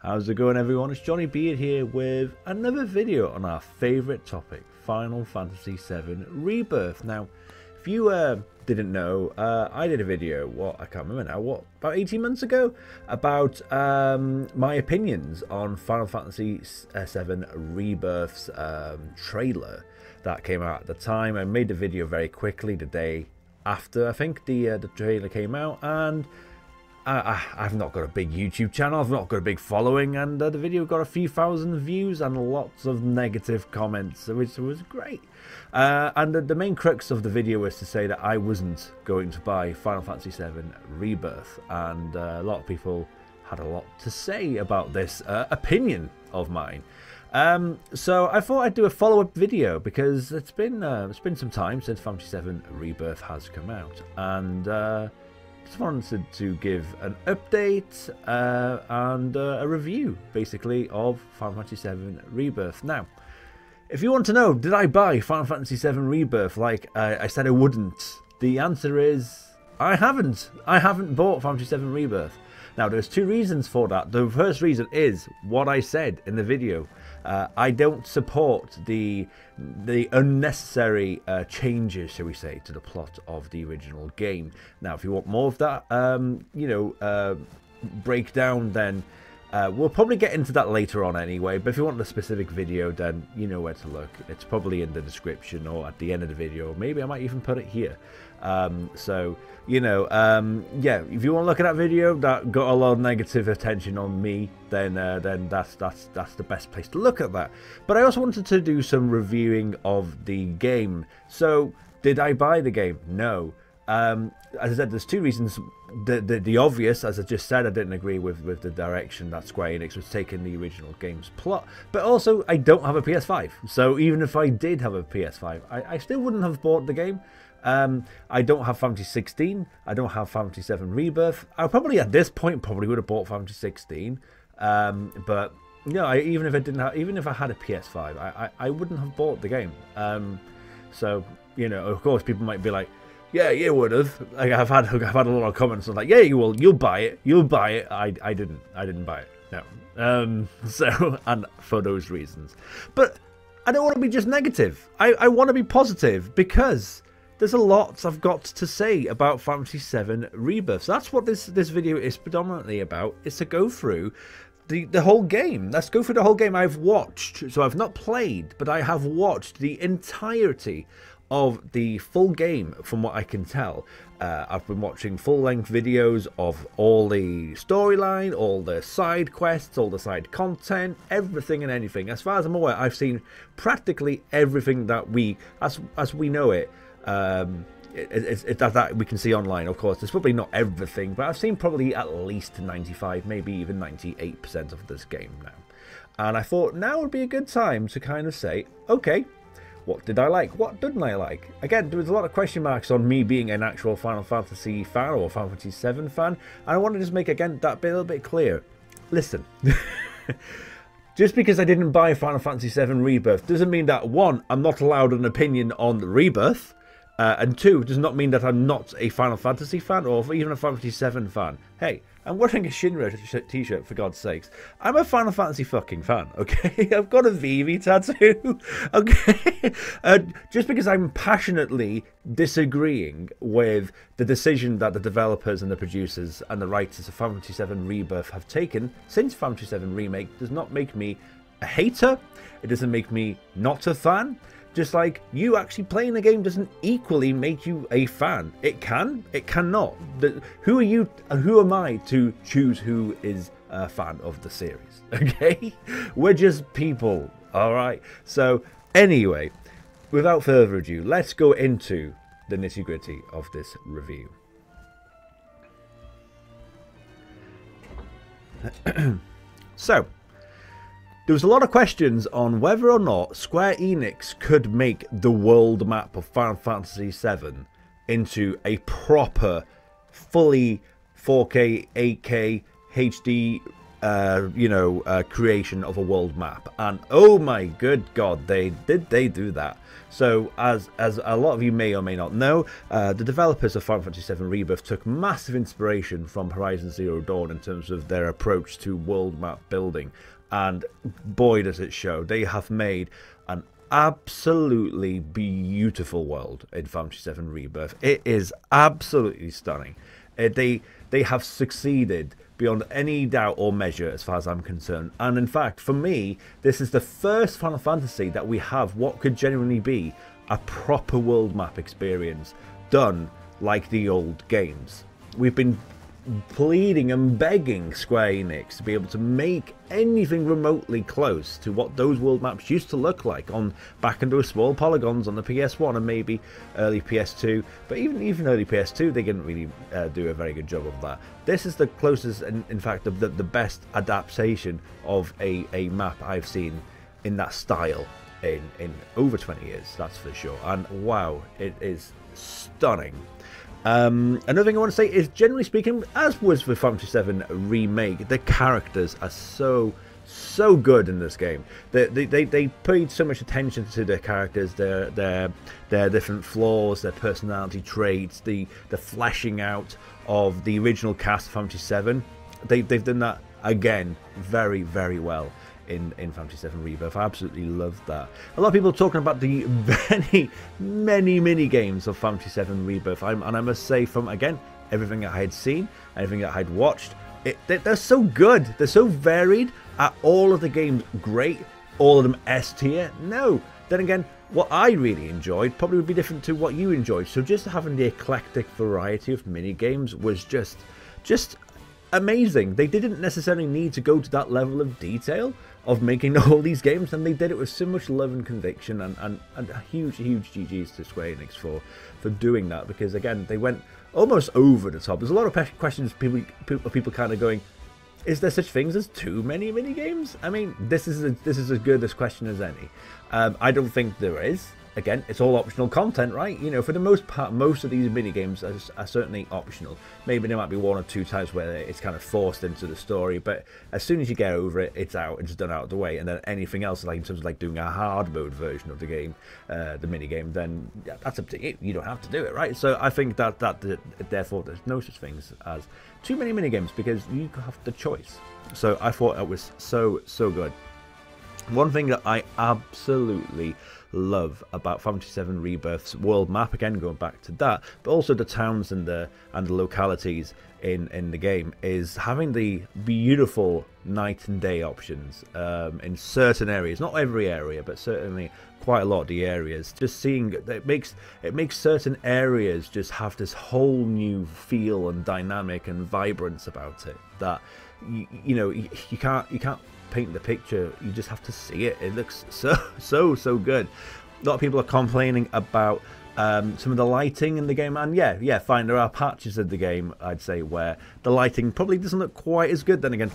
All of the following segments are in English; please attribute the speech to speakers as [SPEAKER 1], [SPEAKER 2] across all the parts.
[SPEAKER 1] How's it going, everyone? It's Johnny Beard here with another video on our favourite topic, Final Fantasy VII Rebirth. Now, if you didn't know, I did a video, I can't remember now, about 18 months ago, about my opinions on Final Fantasy VII Rebirth's trailer that came out at the time. I made the video very quickly, the day after, I think, the trailer came out, and I've not got a big YouTube channel, I've not got a big following, and the video got a few thousand views and lots of negative comments, which was great. And the main crux of the video was to say that I wasn't going to buy Final Fantasy VII Rebirth, and a lot of people had a lot to say about this opinion of mine. So I thought I'd do a follow-up video because it's been some time since Final Fantasy VII Rebirth has come out, and just wanted to give an update and a review, basically, of Final Fantasy VII Rebirth. Now, if you want to know, did I buy Final Fantasy VII Rebirth like I said I wouldn't? The answer is I haven't. I haven't bought Final Fantasy VII Rebirth. Now, there's two reasons for that. The first reason is what I said in the video. I don't support the unnecessary changes, shall we say, to the plot of the original game. Now, if you want more of that, breakdown, then we'll probably get into that later on anyway. But if you want the specific video, then you know where to look. It's probably in the description or at the end of the video. Maybe I might even put it here. So, yeah, if you want to look at that video that got a lot of negative attention on me, then that's the best place to look at that. But I also wanted to do some reviewing of the game. So, did I buy the game? No. As I said, there's two reasons. The obvious, as I just said, I didn't agree with the direction that Square Enix was taking the original game's plot. But also, I don't have a PS5. So even if I did have a PS5, I still wouldn't have bought the game. I don't have Final Fantasy 16. I don't have Final Fantasy VII Rebirth. I probably, at this point, probably would have bought Final Fantasy 16. But no, even if I didn't have, even if I had a PS5, I wouldn't have bought the game. So of course, people might be like, yeah, you would have. Like, I've had a lot of comments on like, yeah, you will. You'll buy it. You'll buy it. I didn't buy it. No. So, and for those reasons, but I don't want to be just negative. I want to be positive because there's a lot I've got to say about Final Fantasy VII Rebirth. So that's what this video is predominantly about. Is to go through the whole game. Let's go through the whole game. I've watched, so I've not played, but I have watched the entirety of the full game, from what I can tell. I've been watching full-length videos of all the storyline, all the side quests, all the side content, everything and anything. As far as I'm aware, I've seen practically everything that as we know it. That we can see online. Of course, there's probably not everything, but I've seen probably at least 95, maybe even 98% of this game now. And I thought now would be a good time to kind of say, okay, what did I like? What didn't I like? Again, there was a lot of question marks on me being an actual Final Fantasy fan or Final Fantasy VII fan. And I want to just make, again, that bit a little bit clear. Listen, just because I didn't buy Final Fantasy VII Rebirth doesn't mean that, one, I'm not allowed an opinion on the Rebirth. And two, does not mean that I'm not a Final Fantasy fan or even a Final Fantasy VII fan. Hey, I'm wearing a Shinra t-shirt, for God's sakes. I'm a Final Fantasy fucking fan, okay? I've got a Vivi tattoo, okay? Just because I'm passionately disagreeing with the decision that the developers and the producers and the writers of Final Fantasy VII Rebirth have taken since Final Fantasy VII Remake does not make me a hater. It doesn't make me not a fan. Just like you actually playing the game doesn't equally make you a fan. It can, it cannot. Who are you and who am I to choose who is a fan of the series? Okay? We're just people, alright? So, anyway, without further ado, let's go into the nitty-gritty of this review. So, there was a lot of questions on whether or not Square Enix could make the world map of Final Fantasy VII into a proper, fully 4K, 8K, HD creation of a world map, and oh my good god, they do that. So as a lot of you may or may not know, the developers of Final Fantasy VII Rebirth took massive inspiration from Horizon Zero Dawn in terms of their approach to world map building, and boy does it show. They have made an absolutely beautiful world in Final Fantasy VII Rebirth. It is absolutely stunning. They have succeeded beyond any doubt or measure as far as I'm concerned. And in fact, for me, this is the first Final Fantasy that we have what could genuinely be a proper world map experience done like the old games. We've been pleading and begging Square Enix to be able to make anything remotely close to what those world maps used to look like on back into small polygons on the PS1 and maybe early PS2, but even early PS2 they didn't really do a very good job of that. This is the closest and in fact the best adaptation of a map I've seen in that style in over 20 years, that's for sure. And wow, it is stunning. Another thing I want to say is, generally speaking, as was with Final Fantasy VII Remake, the characters are so good in this game. They paid so much attention to their characters, their different flaws, their personality traits, the fleshing out of the original cast of Final Fantasy VII. They've done that again very, very well in Final Fantasy VII Rebirth. I absolutely love that. A lot of people are talking about the many mini games of Final Fantasy VII Rebirth, and I must say, from again everything that I had seen, everything that I had watched, they're so good. They're so varied. Are all of the games great? All of them S tier? No. Then again, what I really enjoyed probably would be different to what you enjoyed. So just having the eclectic variety of mini games was just amazing. They didn't necessarily need to go to that level of detail of making all these games, and they did it with so much love and conviction, and a huge GG's to Square Enix for doing that, because again they went almost over the top. There's a lot of questions, people kind of going, is there such things as too many mini games? I mean, this is as good a question as any. I don't think there is. Again, it's all optional content, right? You know, for the most part, most of these mini games are certainly optional. Maybe there might be one or two times where it's kind of forced into the story, but as soon as you get over it, it's out, it's done out of the way. And then anything else, like in terms of like doing a hard mode version of the game, the mini game, then yeah, that's up to you. You don't have to do it, right? So I think that therefore there's no such things as too many mini games, because you have the choice. So I thought that was so good. One thing that I absolutely love about Final Fantasy VII Rebirth's world map, again going back to that, but also the towns and the localities in the game, is having the beautiful night and day options in certain areas. Not every area, but certainly quite a lot of the areas. Just seeing it makes certain areas just have this whole new feel and dynamic and vibrance about it that you know you can't paint the picture, you just have to see it. It looks so good. A lot of people are complaining about some of the lighting in the game, and yeah, fine, there are patches of the game, I'd say, where the lighting probably doesn't look quite as good. Then again,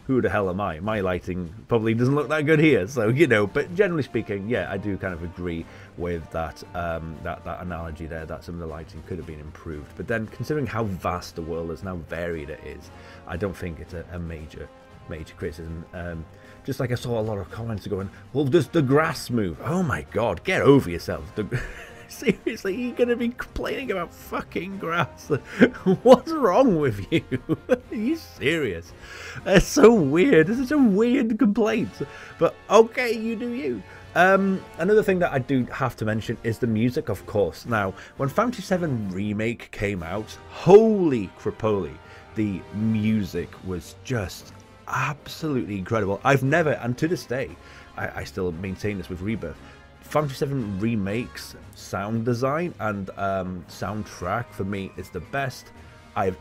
[SPEAKER 1] who the hell am I? My lighting probably doesn't look that good here, so you know. But generally speaking, yeah, I do kind of agree with that that analogy there, that some of the lighting could have been improved. But then, considering how vast the world is, and how varied it is, I don't think it's a major criticism. Just like I saw a lot of comments going, well, does the grass move? Oh my god, get over yourself. Seriously, you're going to be complaining about fucking grass? What's wrong with you? Are you serious? It's so weird. It's such a weird complaint. But okay, you do you. Another thing that I do have to mention is the music, of course. Now, when Final Fantasy VII Remake came out, holy crapoly, the music was just absolutely incredible. I've never, and to this day, I still maintain this with Rebirth, Final Fantasy VII Remake's sound design and soundtrack for me is the best I've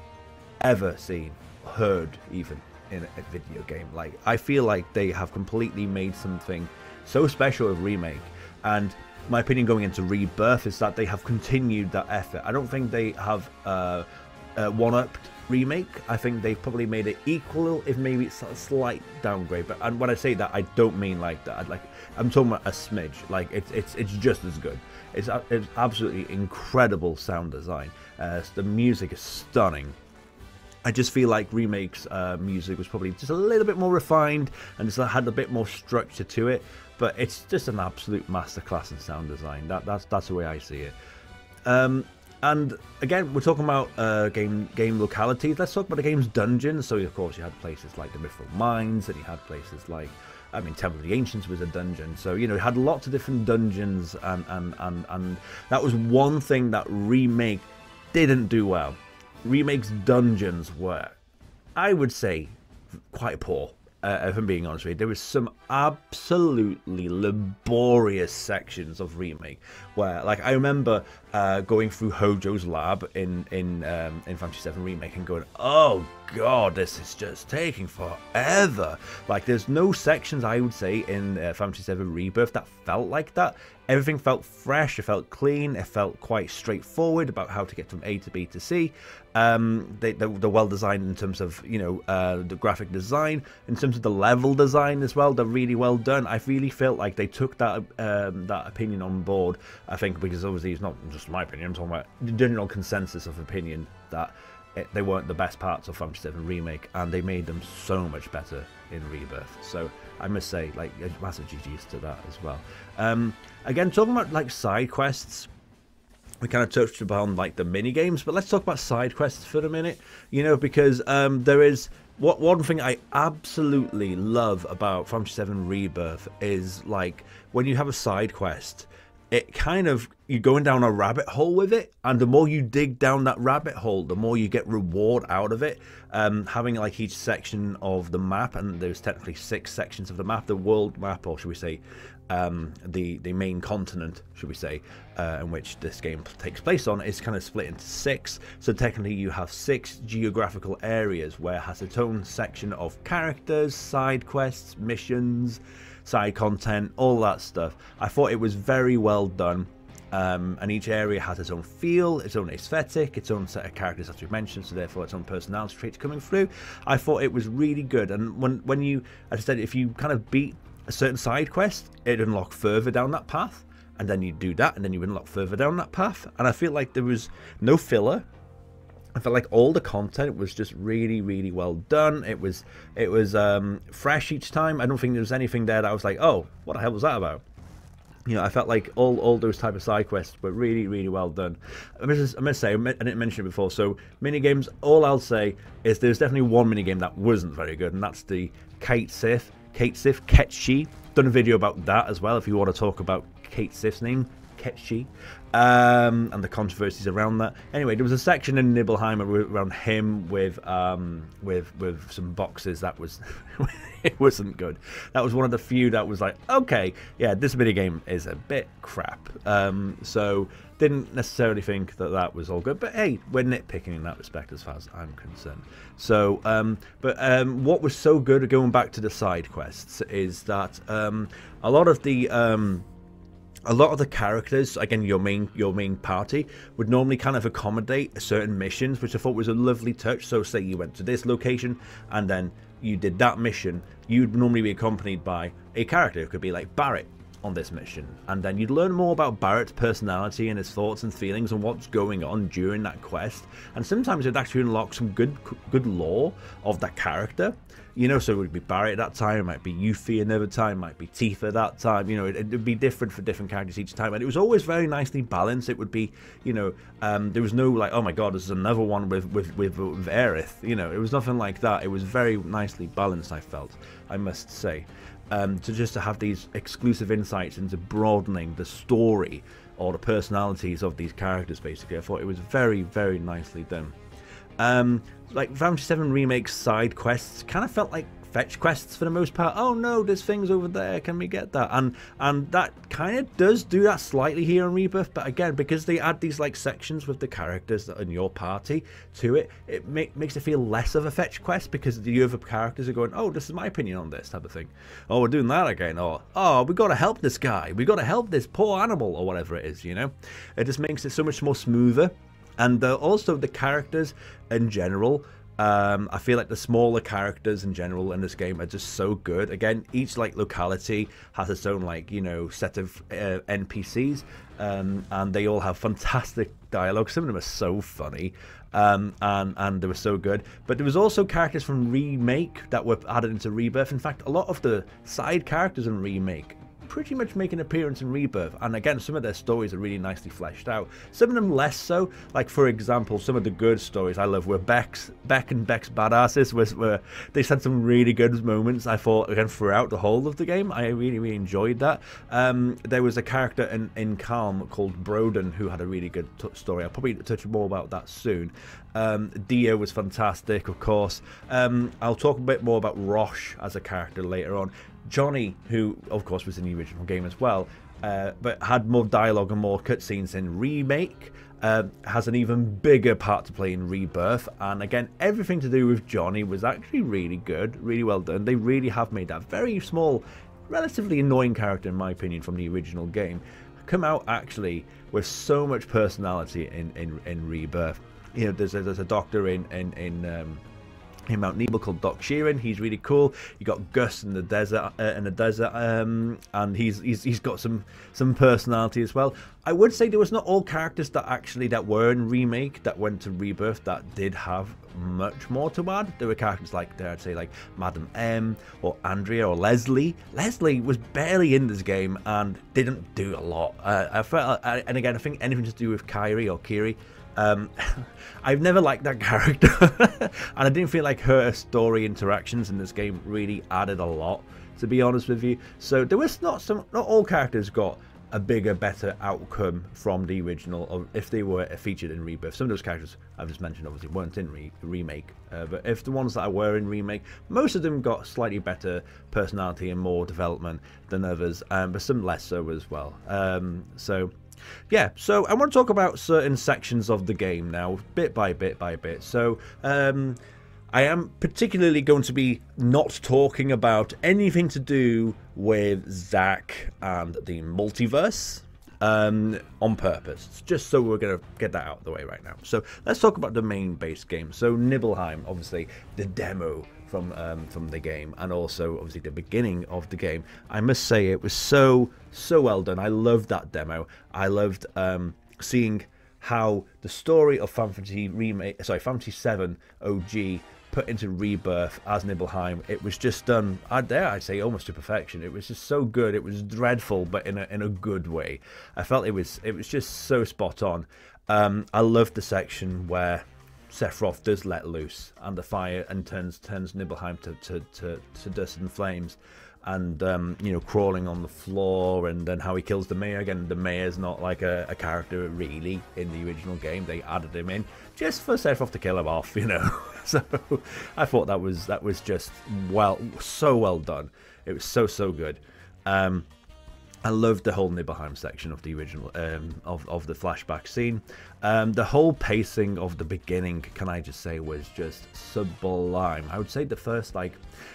[SPEAKER 1] ever seen, heard even, in a video game. Like, I feel like they have completely made something so special with Remake, and my opinion going into Rebirth is that they have continued that effort. I don't think they have one-upped Remake. I think they've probably made it equal, if maybe it's a slight downgrade. But and when I say that, I don't mean like that. I'm talking about a smidge. Like it's just as good. It's absolutely incredible sound design. The music is stunning. I just feel like Remake's music was probably just a little bit more refined and just had a bit more structure to it. But it's just an absolute masterclass in sound design. That's the way I see it. And again, we're talking about game localities. Let's talk about the game's dungeons. So of course you had places like the Mithril Mines, and you had places like, I mean, Temple of the Ancients was a dungeon. So, you know, it had lots of different dungeons, and that was one thing that Remake didn't do well. Remake's dungeons were, I would say, quite poor. If I'm being honest with you, there was some absolutely laborious sections of Remake where, like, I remember going through Hojo's lab in Final Fantasy VII Remake and going, oh god, this is just taking forever. Like, there's no sections, I would say, in Final Fantasy VII Rebirth that felt like that. Everything felt fresh, it felt clean, it felt quite straightforward about how to get from A to B to C. They're well designed in terms of, you know, the graphic design, in terms of the level design as well. They're really well done. I really felt like they took that opinion on board. I think because obviously it's not just my opinion. I'm talking about the general consensus of opinion that they weren't the best parts of Final Fantasy VII Remake, and they made them so much better in Rebirth. So I must say, like, massive GG's to that as well. Again, talking about like side quests, we kind of touched upon like the mini games, but let's talk about side quests for a minute. You know, because there is one thing I absolutely love about Final Fantasy VII Rebirth is, like, when you have a side quest, it kind of, you're going down a rabbit hole with it, and the more you dig down that rabbit hole, the more you get reward out of it. Having like each section of the map, and there's technically 6 sections of the map, the world map, or should we say the main continent, should we say, in which this game takes place on, is kind of split into 6. So technically you have 6 geographical areas where it has its own section of characters, side quests, missions, side content, all that stuff. I thought it was very well done. And each area has its own feel, its own aesthetic, its own set of characters, as we mentioned, so therefore its own personality traits coming through. I thought it was really good. And when you, as I said, if you kind of beat a certain side quest, it unlocked further down that path, and then you do that, and then you unlock further down that path. And I feel like there was no filler. I felt like all the content was just really, really well done. It was fresh each time. I don't think there was anything there that I was like, oh, what the hell was that about? You know, I felt like all those type of side quests were really, really well done. I must say, I didn't mention it before, so minigames, all I'll say is there's definitely one minigame that wasn't very good, and that's the Kate Sif, Ketchi. Done a video about that as well, if you want to talk about Kate Sif's name, Ketchi, and the controversies around that. Anyway, there was a section in Nibelheim around him with some boxes that was it wasn't good. That was one of the few that was like, okay, yeah, this minigame is a bit crap. So didn't necessarily think that was all good, but hey, we're nitpicking in that respect as far as I'm concerned. So what was so good, going back to the side quests, is that a lot of the characters, again, your main party, would normally kind of accommodate certain missions, which I thought was a lovely touch. So say you went to this location and then you did that mission, you'd normally be accompanied by a character. It could be like Barrett on this mission, and then you'd learn more about Barrett's personality and his thoughts and feelings and what's going on during that quest. And sometimes it'd actually unlock some good lore of that character. You know, so it would be Barrett at that time, it might be Yuffie another time, it might be Tifa that time. You know, it'd be different for different characters each time, and it was always very nicely balanced. It would be, you know, there was no like, oh my god, this is another one with Aerith. You know, it was nothing like that. It was very nicely balanced, I felt, I must say. To have these exclusive insights into broadening the story or the personalities of these characters, basically, I thought it was very, very nicely done. Like Final Fantasy VII Remake's side quests kind of felt like fetch quests for the most part. Oh no, there's things over there, can we get that? And that kind of does do that slightly here in Rebirth, but again, because they add these like sections with the characters that are in your party to it, it makes it feel less of a fetch quest, because the other characters are going, oh, this is my opinion on this type of thing. Oh, we're doing that again. Or, oh, we got to help this guy. We got to help this poor animal, or whatever it is, you know? It just makes it so much more smoother. And also the characters in general I feel like the smaller characters in general in this game are just so good. Again, each like locality has its own like, you know, set of NPCs, and they all have fantastic dialogue. Some of them are so funny, and they were so good. But there was also characters from Remake that were added into Rebirth. In fact, a lot of the side characters in Remake pretty much make an appearance in Rebirth, and again, some of their stories are really nicely fleshed out. Some of them less so. Like, for example, some of the good stories I love were Beck and Beck's badasses, where they had some really good moments. I thought, again, throughout the whole of the game, I really enjoyed that. There was a character in Calm called Broden who had a really good story. I'll probably touch more about that soon. Dio was fantastic, of course. I'll talk a bit more about Roche as a character later on. Johnny, who of course was in the original game as well, but had more dialogue and more cutscenes in Remake, has an even bigger part to play in Rebirth. And again, everything to do with Johnny was actually really good, really well done. They really have made that very small, relatively annoying character, in my opinion, from the original game come out actually with so much personality in Rebirth. You know, there's a doctor in Mount Nebel called Doc Sheeran. He's really cool. You got Gus in the desert, and he's got some personality as well. I would say there was not all characters that were in Remake that went to Rebirth that did have much more to add. There were characters like, I'd say, like Madam M or Andrea or Leslie. Leslie was barely in this game and didn't do a lot. I felt, and again, I think anything to do with Kyrie or Kiri. I've never liked that character, and I didn't feel like her story interactions in this game really added a lot, to be honest with you. So there was not all characters got a bigger, better outcome from the original, or if they were featured in Rebirth. Some of those characters I've just mentioned obviously weren't in Remake, but if the ones that were in Remake, most of them got slightly better personality and more development than others, but some less so as well. Yeah, so I want to talk about certain sections of the game now, bit by bit by bit. So I am particularly going to be not talking about anything to do with Zack and the multiverse on purpose, just so we're going to get that out of the way right now. So let's talk about the main base game. So Nibelheim, obviously the demo from the game, and also obviously the beginning of the game. I must say it was so well done. I loved that demo. I loved seeing how the story of Final Fantasy VII OG put into Rebirth as Nibelheim. It was just done, I'd say, almost to perfection. It was just so good. It was dreadful, but in a good way. I felt it was just so spot on. I loved the section where Sephiroth does let loose and the fire and turns Nibelheim to dust and flames, and you know, crawling on the floor, and then how he kills the mayor. Again, the mayor's not like a character really in the original game. They added him in just for Sephiroth to kill him off, you know. So I thought that was just so well done. It was so good. I loved the whole Nibelheim section of the original, of the flashback scene. The whole pacing of the beginning, can I just say, was just sublime. I would say the first, like,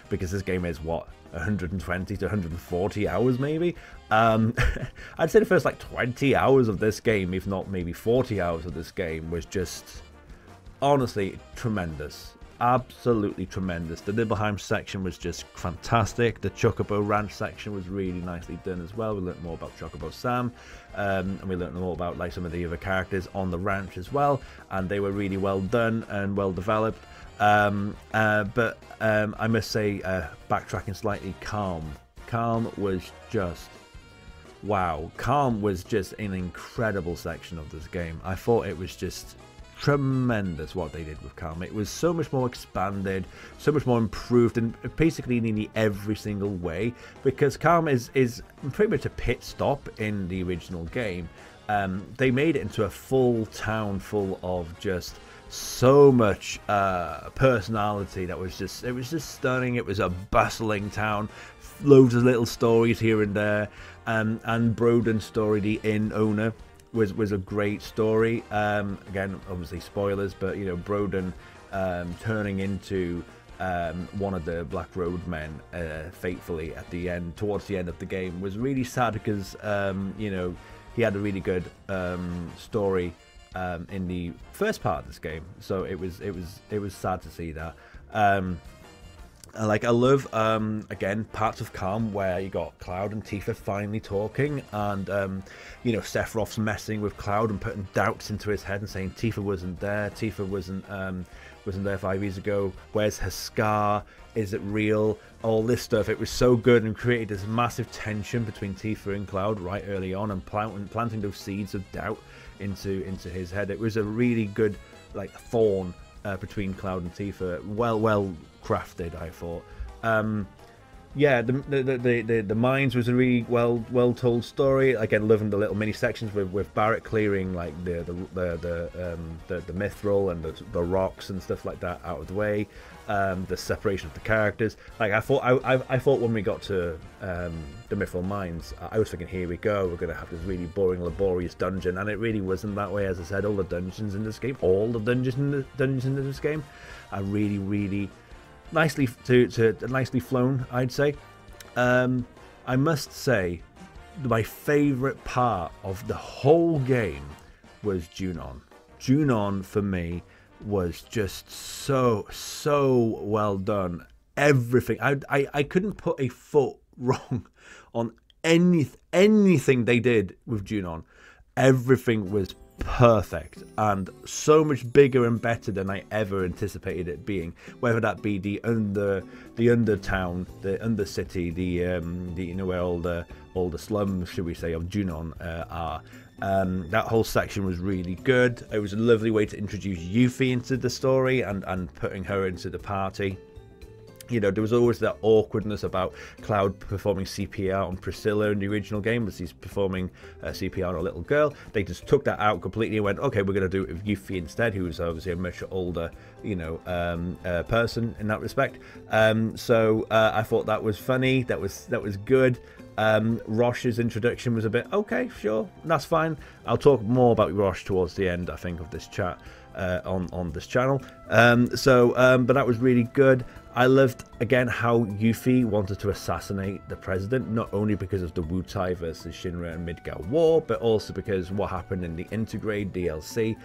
[SPEAKER 1] because this game is, what, 120 to 140 hours maybe? I'd say the first, like, 20 hours of this game, if not maybe 40 hours of this game, was just, honestly, tremendous. Absolutely tremendous. The Nibelheim section was just fantastic. The Chocobo Ranch section was really nicely done as well. We learned more about Chocobo Sam, and we learned more about like some of the other characters on the ranch as well, and they were really well done and well developed. But I must say, backtracking slightly, Calm was just, wow. Calm was just an incredible section of this game. I thought it was just tremendous what they did with Calm. It was so much more expanded, so much more improved, and basically in nearly every single way, because Calm is pretty much a pit stop in the original game. They made it into a full town full of just so much personality that was just, it was just stunning. It was a bustling town, loads of little stories here and there, and Broden's story, the inn owner, was a great story. Again, obviously spoilers, but you know, Broden turning into one of the Black Road men fatefully at the end, towards the end of the game, was really sad, because you know, he had a really good story in the first part of this game. So it was sad to see that. Like, I love, again, parts of Calm where you got Cloud and Tifa finally talking, and, you know, Sephiroth's messing with Cloud and putting doubts into his head and saying Tifa wasn't there, Tifa wasn't there 5 years ago, where's her scar, is it real, all this stuff. It was so good and created this massive tension between Tifa and Cloud right early on, and planting those seeds of doubt into his head. It was a really good, like, thorn between Cloud and Tifa, well crafted, I thought. Yeah, the mines was a really well told story. Again, loving the little mini sections with Barrett clearing like the mithril and the rocks and stuff like that out of the way. The separation of the characters. Like, I thought when we got to the mithril mines, I was thinking, here we go, we're gonna have this really boring, laborious dungeon, and it really wasn't that way. As I said, all the dungeons in this game are really nicely nicely flown, I'd say. I must say, my favourite part of the whole game was Junon. Junon, for me, was just so well done. Everything. I couldn't put a foot wrong on anything they did with Junon. Everything was perfect and so much bigger and better than I ever anticipated it being, whether that be the undertown, the undercity, the you know, where all the slums, should we say, of Junon are. That whole section was really good. It was a lovely way to introduce Yuffie into the story and putting her into the party. You know, there was always that awkwardness about Cloud performing CPR on Priscilla in the original game, as he's performing CPR on a little girl. They just took that out completely and went, okay, we're going to do it with Yuffie instead, who was obviously a much older, you know, person in that respect. So I thought that was funny. That was good. Rosh's introduction was a bit, okay, sure, that's fine. I'll talk more about Rosh towards the end, I think, of this chat on this channel. But that was really good. I loved, again, how Yuffie wanted to assassinate the president, not only because of the Wutai versus Shinra and Midgar war, but also because what happened in the Intergrade DLC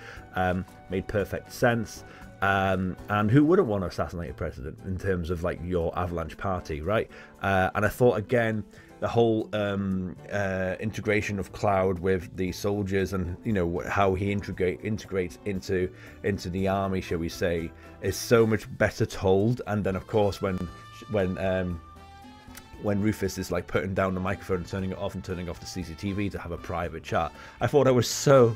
[SPEAKER 1] made perfect sense. And who wouldn't want to assassinate a president in terms of, like, your Avalanche party, right? And I thought, again, the whole integration of Cloud with the soldiers, and, you know, how he integrates into the army, shall we say, is so much better told. And then, of course, when Rufus is like putting down the microphone and turning it off and turning off the CCTV to have a private chat, I thought that was so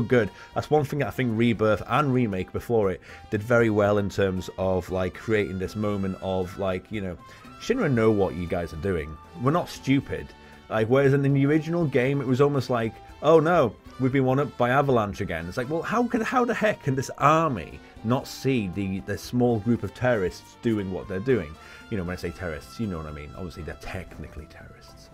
[SPEAKER 1] good. That's one thing that I think Rebirth and Remake before it did very well, in terms of like creating this moment of, like, you know, Shinra know what you guys are doing. We're not stupid. Like, whereas in the original game, it was almost like, oh no, we've been won up by Avalanche again. It's like, well, how the heck can this army not see the small group of terrorists doing what they're doing? You know, when I say terrorists, you know what I mean. Obviously, they're technically terrorists.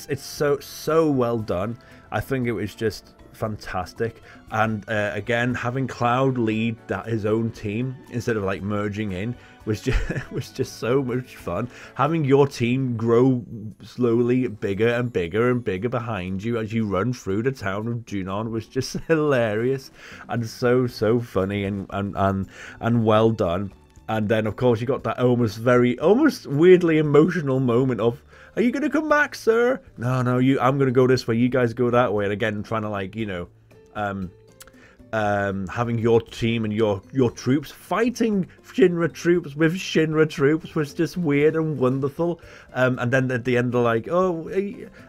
[SPEAKER 1] It's so well done. I think it was just fantastic. And again, having Cloud lead his own team instead of like merging in was just so much fun. Having your team grow slowly bigger and bigger behind you as you run through the town of Junon was just hilarious and so funny and well done. And then, of course, you got that almost weirdly emotional moment of, are you going to come back, sir? No, I'm going to go this way. You guys go that way. And again, trying to, like, you know, having your team and your troops fighting Shinra troops with Shinra troops was just weird and wonderful. And then at the end, they're like, oh,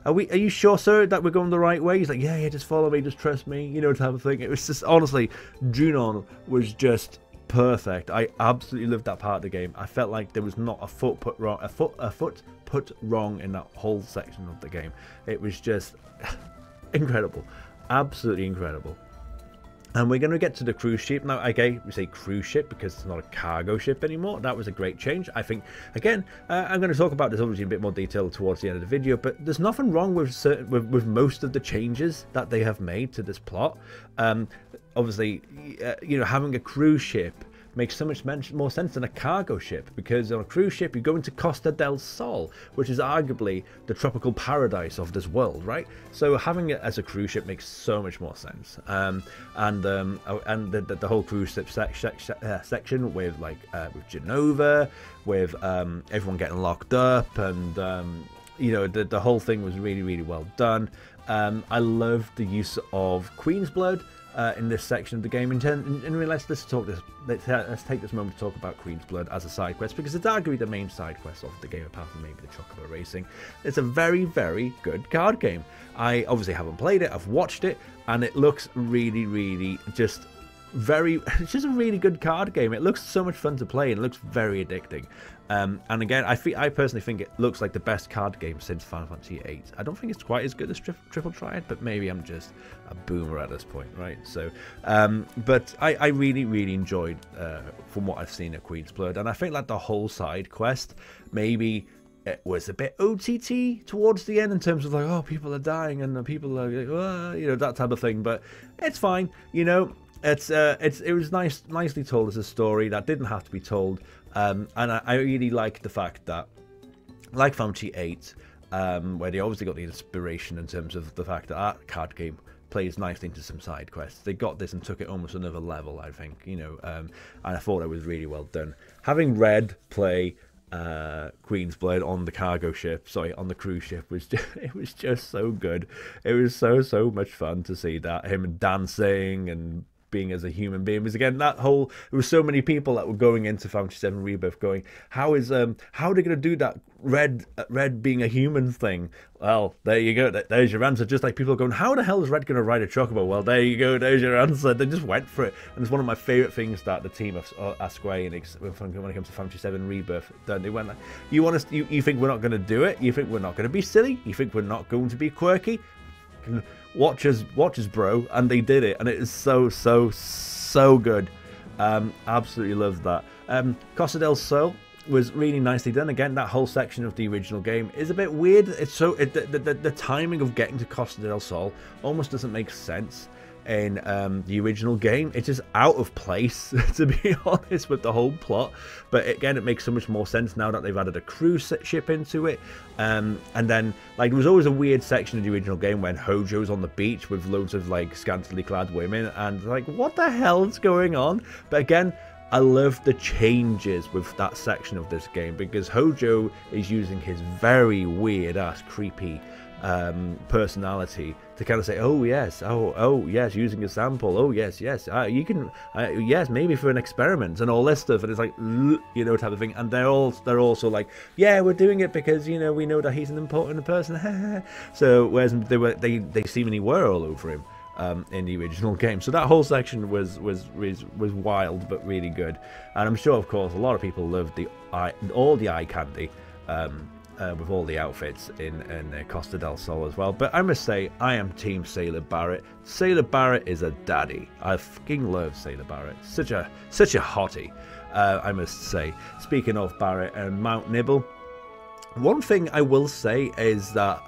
[SPEAKER 1] are you sure, sir, that we're going the right way? He's like, yeah, just follow me, just trust me, you know, type of thing. It was just, honestly, Junon was just perfect. I absolutely loved that part of the game. I felt like there was not a foot put wrong in that whole section of the game. It was just incredible, absolutely incredible. And we're going to get to the cruise ship now. Okay, we say cruise ship because it's not a cargo ship anymore. That was a great change, I think. Again, I'm going to talk about this obviously in a bit more detail towards the end of the video, but there's nothing wrong with most of the changes that they have made to this plot. Obviously, you know, having a cruise ship makes so much more sense than a cargo ship, because on a cruise ship you go into Costa del Sol, which is arguably the tropical paradise of this world, right? So having it as a cruise ship makes so much more sense. And the whole cruise ship section with with Genova, with everyone getting locked up, and you know, the whole thing was really, really well done. I love the use of Queen's Blood in this section of the game. And let's take this moment to talk about Queen's Blood as a side quest, because it's arguably the main side quest of the game, apart from maybe the Chocobo Racing. It's a very, very good card game. I obviously haven't played it, I've watched it, and it looks really, really it's just a really good card game. It looks so much fun to play, and it looks very addicting. And again, I personally think it looks like the best card game since Final Fantasy VIII. I don't think it's quite as good as Triple Triad, but maybe I'm just a boomer at this point, right? So, but I really, really enjoyed, from what I've seen of Queen's Blood, and I think that the whole side quest, maybe it was a bit OTT towards the end in terms of like, oh, people are dying and people are, you know, that type of thing. But it's fine, you know. It was nicely told as a story that didn't have to be told, and I really like the fact that, like Final Fantasy VIII, where they obviously got the inspiration in terms of the fact that that card game plays nicely into some side quests. They got this and took it almost another level, I think, you know, and I thought it was really well done. Having Red play Queen's Blood on the cargo ship, on the cruise ship, it was just so good. It was so much fun to see that, him dancing and being as a human being. Because again, there were so many people that were going into Final Fantasy VII Rebirth going, how are they going to do that Red being a human thing? Well, there you go, there's your answer. Just like people going, how the hell is Red going to ride a chocobo? Well, there you go, there's your answer. They just went for it, and it's one of my favorite things that the team of Square Enix, when it comes to Final Fantasy VII Rebirth, done. They went like, you think we're not going to do it? You think we're not going to be silly? You think we're not going to be quirky? Watch us, bro. And they did it, and it is so good. Absolutely loved that. Costa del Sol was really nicely done. Again, that whole section of the original game is a bit weird. It's the timing of getting to Costa del Sol almost doesn't make sense in the original game. It's just out of place, to be honest, with the whole plot. But again, it makes so much more sense now that they've added a cruise ship into it. And then, like, there was always a weird section of the original game when Hojo's on the beach with loads of, like, scantily clad women, and, like, what the hell is going on? But again, I love the changes with that section of this game, because Hojo is using his very weird-ass, creepy personality to kind of say, oh yes, oh yes, using a sample, oh yes, you can, yes, maybe for an experiment and all this stuff, and it's like, you know, type of thing. And they're also like, yeah, we're doing it because, you know, we know that he's an important person. So whereas they seemingly were all over him in the original game. So that whole section was wild but really good, and I'm sure, of course, a lot of people loved all the eye candy with all the outfits in Costa del Sol as well. But I must say, I am Team Sailor Barrett. Sailor Barrett is a daddy. I fucking love Sailor Barrett. Such a hottie, I must say. Speaking of Barrett and Mount Nibble, one thing I will say is that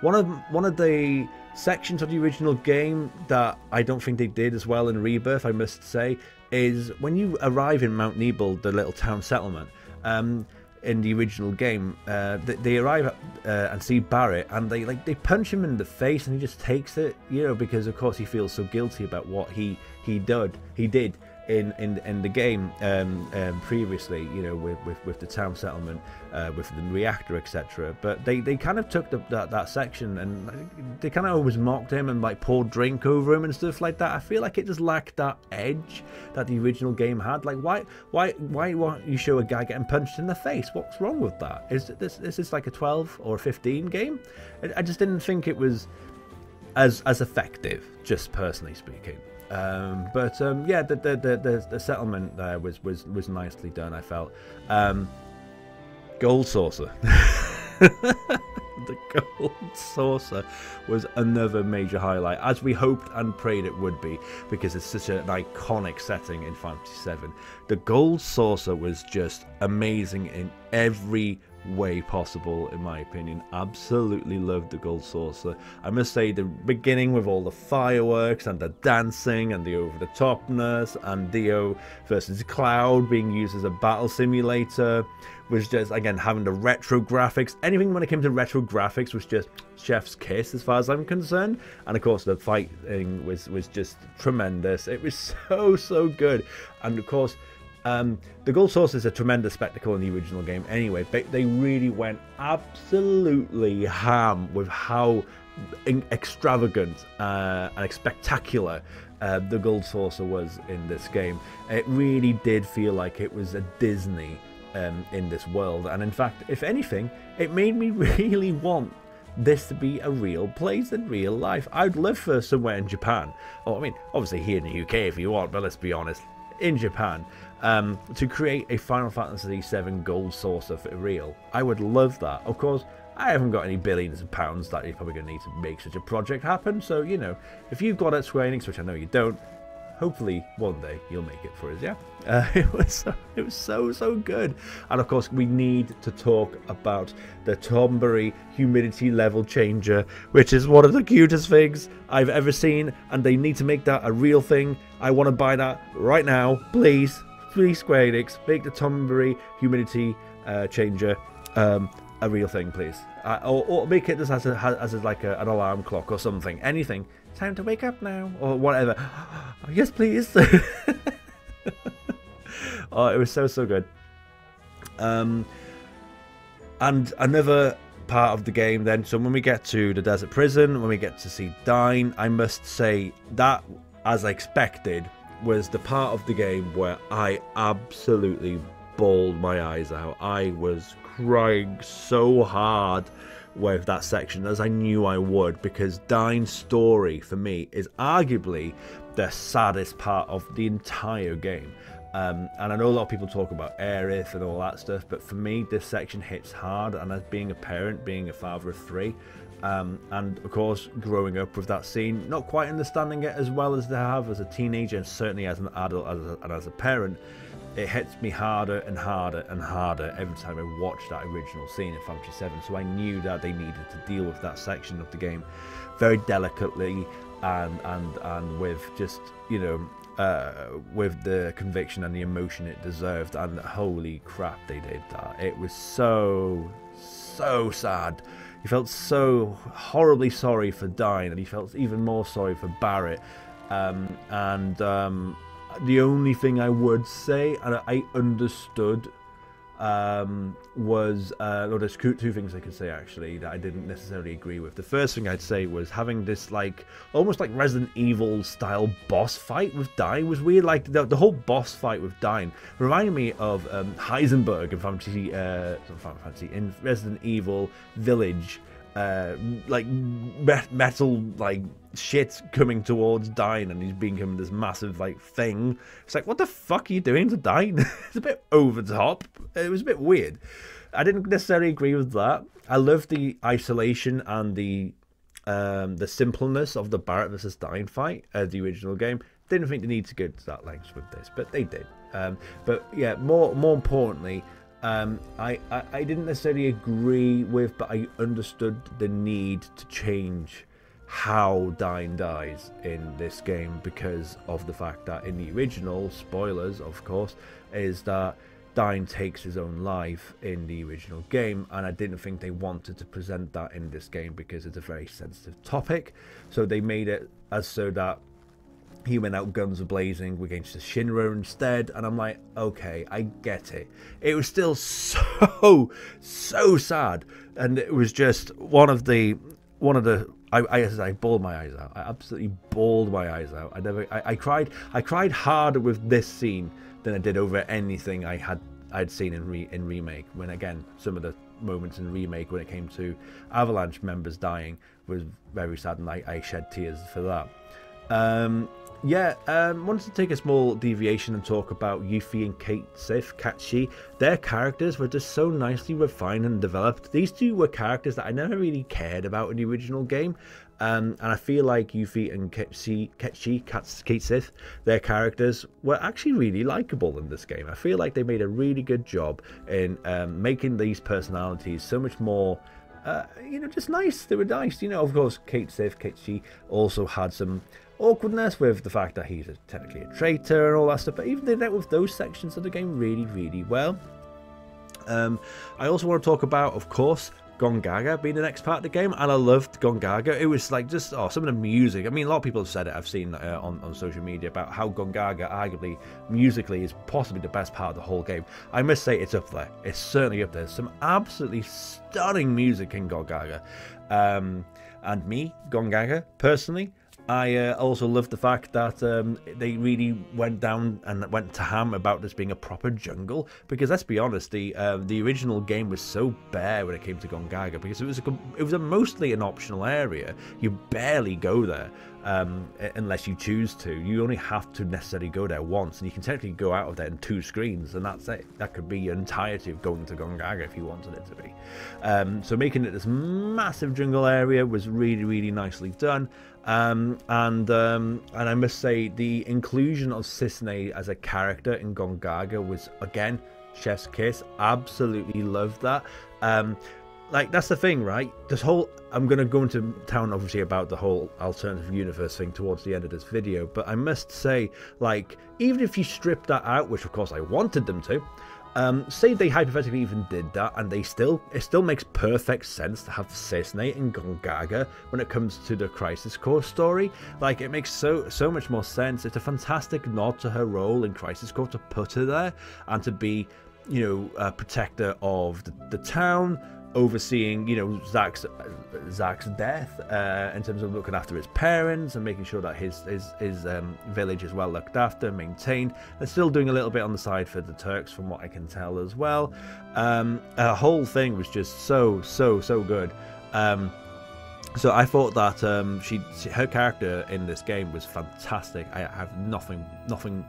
[SPEAKER 1] one of the sections of the original game that I don't think they did as well in Rebirth, I must say, is when you arrive in Mount Nibble, the little town settlement. In the original game, they arrive and see Barrett, and they punch him in the face, and he just takes it, you know, because of course he feels so guilty about what he did in the game previously, you know, with the town settlement, with the reactor, etc. But they kind of took that section, and they kind of always mocked him and like poured drink over him and stuff like that. I feel like it just lacked that edge that the original game had. Like, why won't you show a guy getting punched in the face? What's wrong with that? Is this like a 12 or a 15 game? I just didn't think it was as effective, just personally speaking. But yeah, the settlement there was nicely done, I felt. Gold Saucer. The Gold Saucer was another major highlight, as we hoped and prayed it would be, because it's such an iconic setting in Final Fantasy VII. The Gold Saucer was just amazing in every way possible, in my opinion. Absolutely loved the Gold Saucer. I must say, the beginning with all the fireworks and the dancing and the over-the-topness and Dio versus Cloud being used as a battle simulator was just, again, having the retro graphics. Anything when it came to retro graphics was just chef's kiss as far as I'm concerned. And of course the fighting was just tremendous. It was so good. And of course the Gold Saucer is a tremendous spectacle in the original game anyway, but they really went absolutely ham with how extravagant and spectacular the Gold Saucer was in this game. It really did feel like it was a Disney in this world, and in fact, if anything, it made me really want this to be a real place in real life. I'd live for somewhere in Japan, or I mean, obviously here in the UK if you want, but let's be honest, in Japan, to create a Final Fantasy VII Gold Saucer for real. I would love that. Of course, I haven't got any billions of pounds that you're probably going to need to make such a project happen, so, you know, if you've got it, Square Enix, which I know you don't, hopefully one day you'll make it for us, yeah? It was so good. And of course, we need to talk about the Tombury humidity level changer, which is one of the cutest things I've ever seen, and they need to make that a real thing. I want to buy that right now. Please Square Enix, make the Tombury humidity changer a real thing, please. Or make it just as like an alarm clock or something. Anything. Time to wake up now, or whatever. Yes, please. Oh, it was so good. And another part of the game then, so when we get to the desert prison, when we get to see Dyne, I must say that, as I expected, was the part of the game where I absolutely bawled my eyes out. I was crying so hard with that section, as I knew I would, because Dyne's story for me is arguably the saddest part of the entire game. And I know a lot of people talk about Aerith and all that stuff, but for me this section hits hard. And as being a parent, being a father of 3, and of course growing up with that scene, not quite understanding it as well as they have as a teenager, and certainly as an adult and as a parent, it hits me harder and harder and harder every time I watch that original scene in Final Fantasy VII. So I knew that they needed to deal with that section of the game very delicately and with just, you know, with the conviction and the emotion it deserved. And holy crap, they did that. It was so sad. You felt so horribly sorry for Dyne, and he felt even more sorry for Barrett. The only thing I would say, and I understood, was, well, there's two things I could say actually that I didn't necessarily agree with. The first thing I'd say was having this like almost like Resident Evil style boss fight with Dyne was weird. Like the whole boss fight with Dyne reminded me of Heisenberg in Resident Evil Village. Like metal like shit coming towards Dyne, and he's becoming this massive like thing. It's like, what the fuck are you doing to Dyne? It's a bit over the top. It was a bit weird. I didn't necessarily agree with that. I loved the isolation and the simpleness of the Barrett versus Dyne fight at the original game. Didn't think they need to go to that length with this, but they did. But yeah, more importantly, I didn't necessarily agree with, but I understood the need to change how Dyne dies in this game, because of the fact that in the original, spoilers of course, is that Dyne takes his own life in the original game, and I didn't think they wanted to present that in this game because it's a very sensitive topic. So they made it as so that he went out guns a-blazing against the Shinra instead, and I'm like, okay, I get it. It was still so sad, and it was just one of the I bawled my eyes out. I absolutely bawled my eyes out. I cried harder with this scene than I did over anything I'd seen in Remake. When again, some of the moments in Remake when it came to Avalanche members dying was very sad, and I shed tears for that. Wanted to take a small deviation and talk about Yuffie and Katshi. Their characters were just so nicely refined and developed. These two were characters that I never really cared about in the original game. And I feel like Yuffie and Kate Sith, their characters were actually really likable in this game. I feel like they made a really good job in making these personalities so much more, you know, just nice. They were nice. You know, of course, Kate Sith, also had some awkwardness with the fact that he's technically a traitor and all that stuff, but even they dealt with those sections of the game really, really well. I also want to talk about, of course, Gongaga being the next part of the game, and I loved Gongaga. It was like just some of the music. I mean, a lot of people have said it. I've seen on social media about how Gongaga, arguably musically, is possibly the best part of the whole game. I must say it's up there. It's certainly up there. Some absolutely stunning music in Gongaga, and me, Gongaga, personally, I also love the fact that they really went down and went to ham about this being a proper jungle, because let's be honest, the original game was so bare when it came to Gongaga, because it was mostly an optional area. You barely go there unless you choose to. You only have to necessarily go there once, and you can technically go out of there in 2 screens, and that's it. That could be your entirety of going to Gongaga if you wanted it to be. So making it this massive jungle area was really, really nicely done. And I must say the inclusion of Cissnei as a character in Gongaga was, again, chef's kiss. Absolutely loved that. Like, that's the thing, right? This whole, I'm going to go into town obviously about the whole alternative universe thing towards the end of this video, but I must say, like, even if you strip that out, which of course I wanted them to, say they hypothetically even did that, and it still makes perfect sense to have Cissnei and Gongaga when it comes to the Crisis Core story. Like, it makes so much more sense. It's a fantastic nod to her role in Crisis Core to put her there and to be, you know, a protector of the town, overseeing, you know, Zack's death, in terms of looking after his parents and making sure that his village is well looked after, maintained. They're still doing a little bit on the side for the Turks, from what I can tell as well. The whole thing was just so good. So I thought that her character in this game was fantastic. I have nothing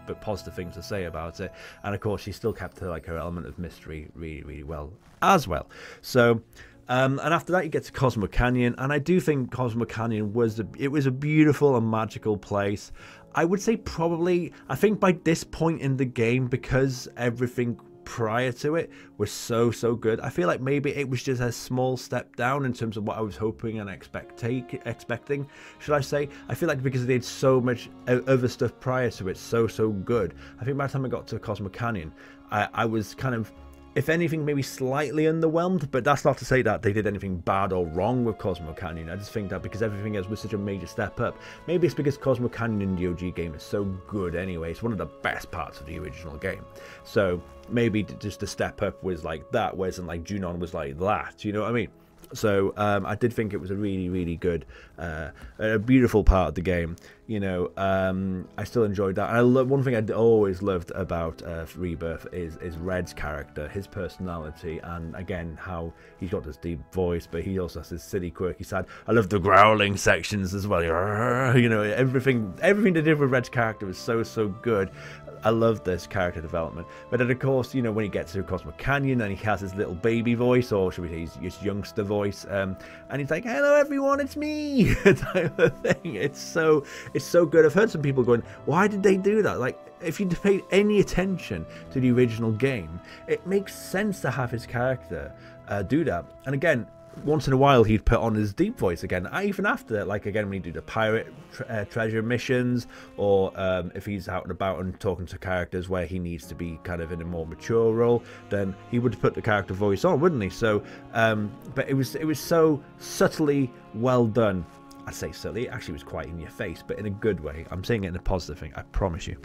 [SPEAKER 1] but positive things to say about it. And of course, she still kept her element of mystery really well as well. So, and after that, you get to Cosmo Canyon, and I do think Cosmo Canyon was a beautiful and magical place. I would say probably, I think by this point in the game, because everything prior to it was so good, I feel like maybe it was just a small step down in terms of what I was hoping and expecting, should I say. I feel like because they did so much other stuff prior to it so good, I think by the time I got to Cosmo Canyon, I was kind of, if anything, maybe slightly underwhelmed. But that's not to say that they did anything bad or wrong with Cosmo Canyon. I just think that because everything else was such a major step up, maybe it's because Cosmo Canyon in the OG game is so good anyway. It's one of the best parts of the original game. So maybe just the step up was like that, whereas like Junon was like that. You know what I mean? So I did think it was a really good, a beautiful part of the game. You know, I still enjoyed that. And one thing I always loved about Rebirth is Red's character, his personality, and again how he's got this deep voice, but he also has this silly, quirky side. I love the growling sections as well. You know, everything they did with Red's character was so good. I love this character development. But then, of course, you know, when he gets to Cosmo Canyon and he has his little baby voice, or should we say his youngster voice, and he's like, "Hello, everyone, it's me," type of thing. It's so good. I've heard some people going, "Why did they do that?" Like, if you paid any attention to the original game, it makes sense to have his character do that. And again, once in a while he'd put on his deep voice again, even after, like, again when he do the pirate treasure missions, or if he's out and about and talking to characters where he needs to be kind of in a more mature role, then he would put the character voice on, wouldn't he? So but it was so subtly well done. I'd say subtly, it actually was quite in your face, but in a good way. I'm saying it in a positive thing, I promise you.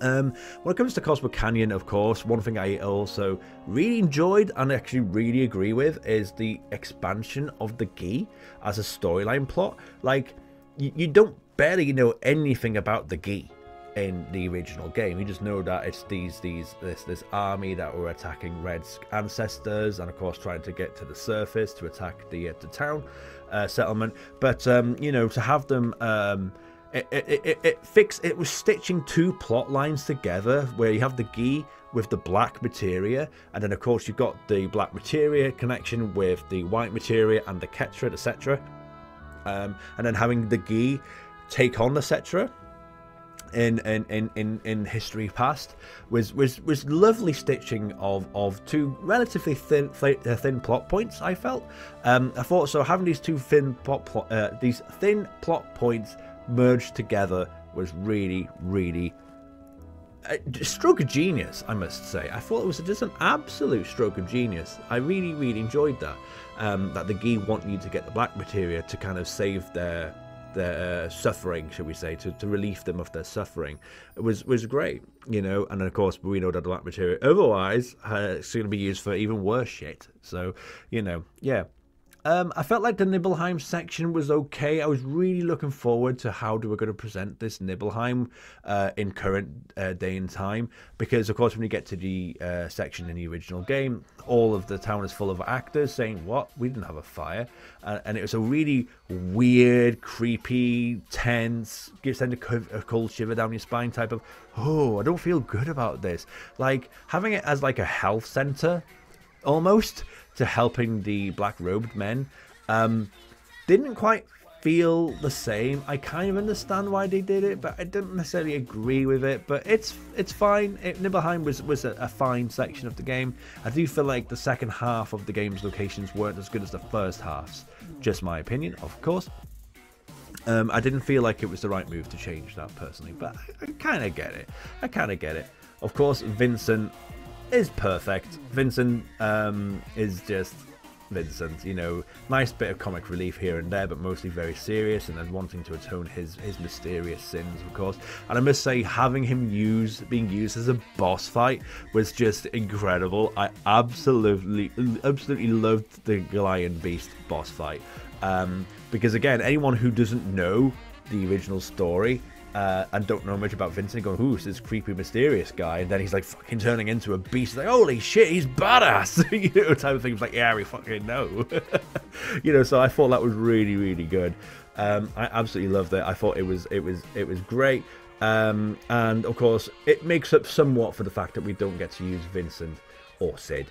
[SPEAKER 1] When it comes to Cosmo Canyon, of course, one thing I also really enjoyed and actually really agree with is the expansion of the Gi as a storyline plot. Like, you don't barely know anything about the Gi in the original game. You just know that it's this army that were attacking Red's ancestors, and of course trying to get to the surface to attack the town settlement. But you know, to have them it was stitching 2 plot lines together, where you have the Gi with the black materia, and then of course you've got the black materia connection with the white materia and the Ketra, etc. and then having the Gi take on the Cetra in history past was lovely stitching of two relatively thin plot points. I felt I thought so having these two thin plot points merged together was really a stroke of genius, I must say. I thought it was just an absolute stroke of genius. I really enjoyed that that the Gi want you to get the black materia to kind of save their suffering, shall we say, to relieve them of their suffering. It was great, you know. And of course we know that the black materia otherwise it's going to be used for even worse shit. So, you know, yeah. I felt like the Nibelheim section was okay. I was really looking forward to how they were going to present this Nibelheim in current day and time, because of course when you get to the section in the original game, all of the town is full of actors saying, what, we didn't have a fire, and it was a really weird, creepy, tense, send a cold shiver down your spine type of, oh, I don't feel good about this. Like having it as like a health center almost to helping the black-robed men didn't quite feel the same. I kind of understand why they did it, but I didn't necessarily agree with it. But it's fine. Nibelheim was a fine section of the game. I do feel like the second half of the game's locations weren't as good as the first halves. Just my opinion, of course. I didn't feel like it was the right move to change that personally, but I kind of get it. Of course, Vincent is perfect. Vincent is just Vincent, you know, nice bit of comic relief here and there, but mostly very serious, and then wanting to atone his mysterious sins, of course. And I must say, having him being used as a boss fight was just incredible. I absolutely loved the Goliath Beast boss fight, because again, anyone who doesn't know the original story and don't know much about Vincent, going, who's this creepy, mysterious guy? And then he's like fucking turning into a beast. Like, holy shit, he's badass, you know, type of thing. It's like, yeah, we fucking know, you know. So I thought that was really good. I absolutely loved it. I thought it was great. And of course, it makes up somewhat for the fact that we don't get to use Vincent or Sid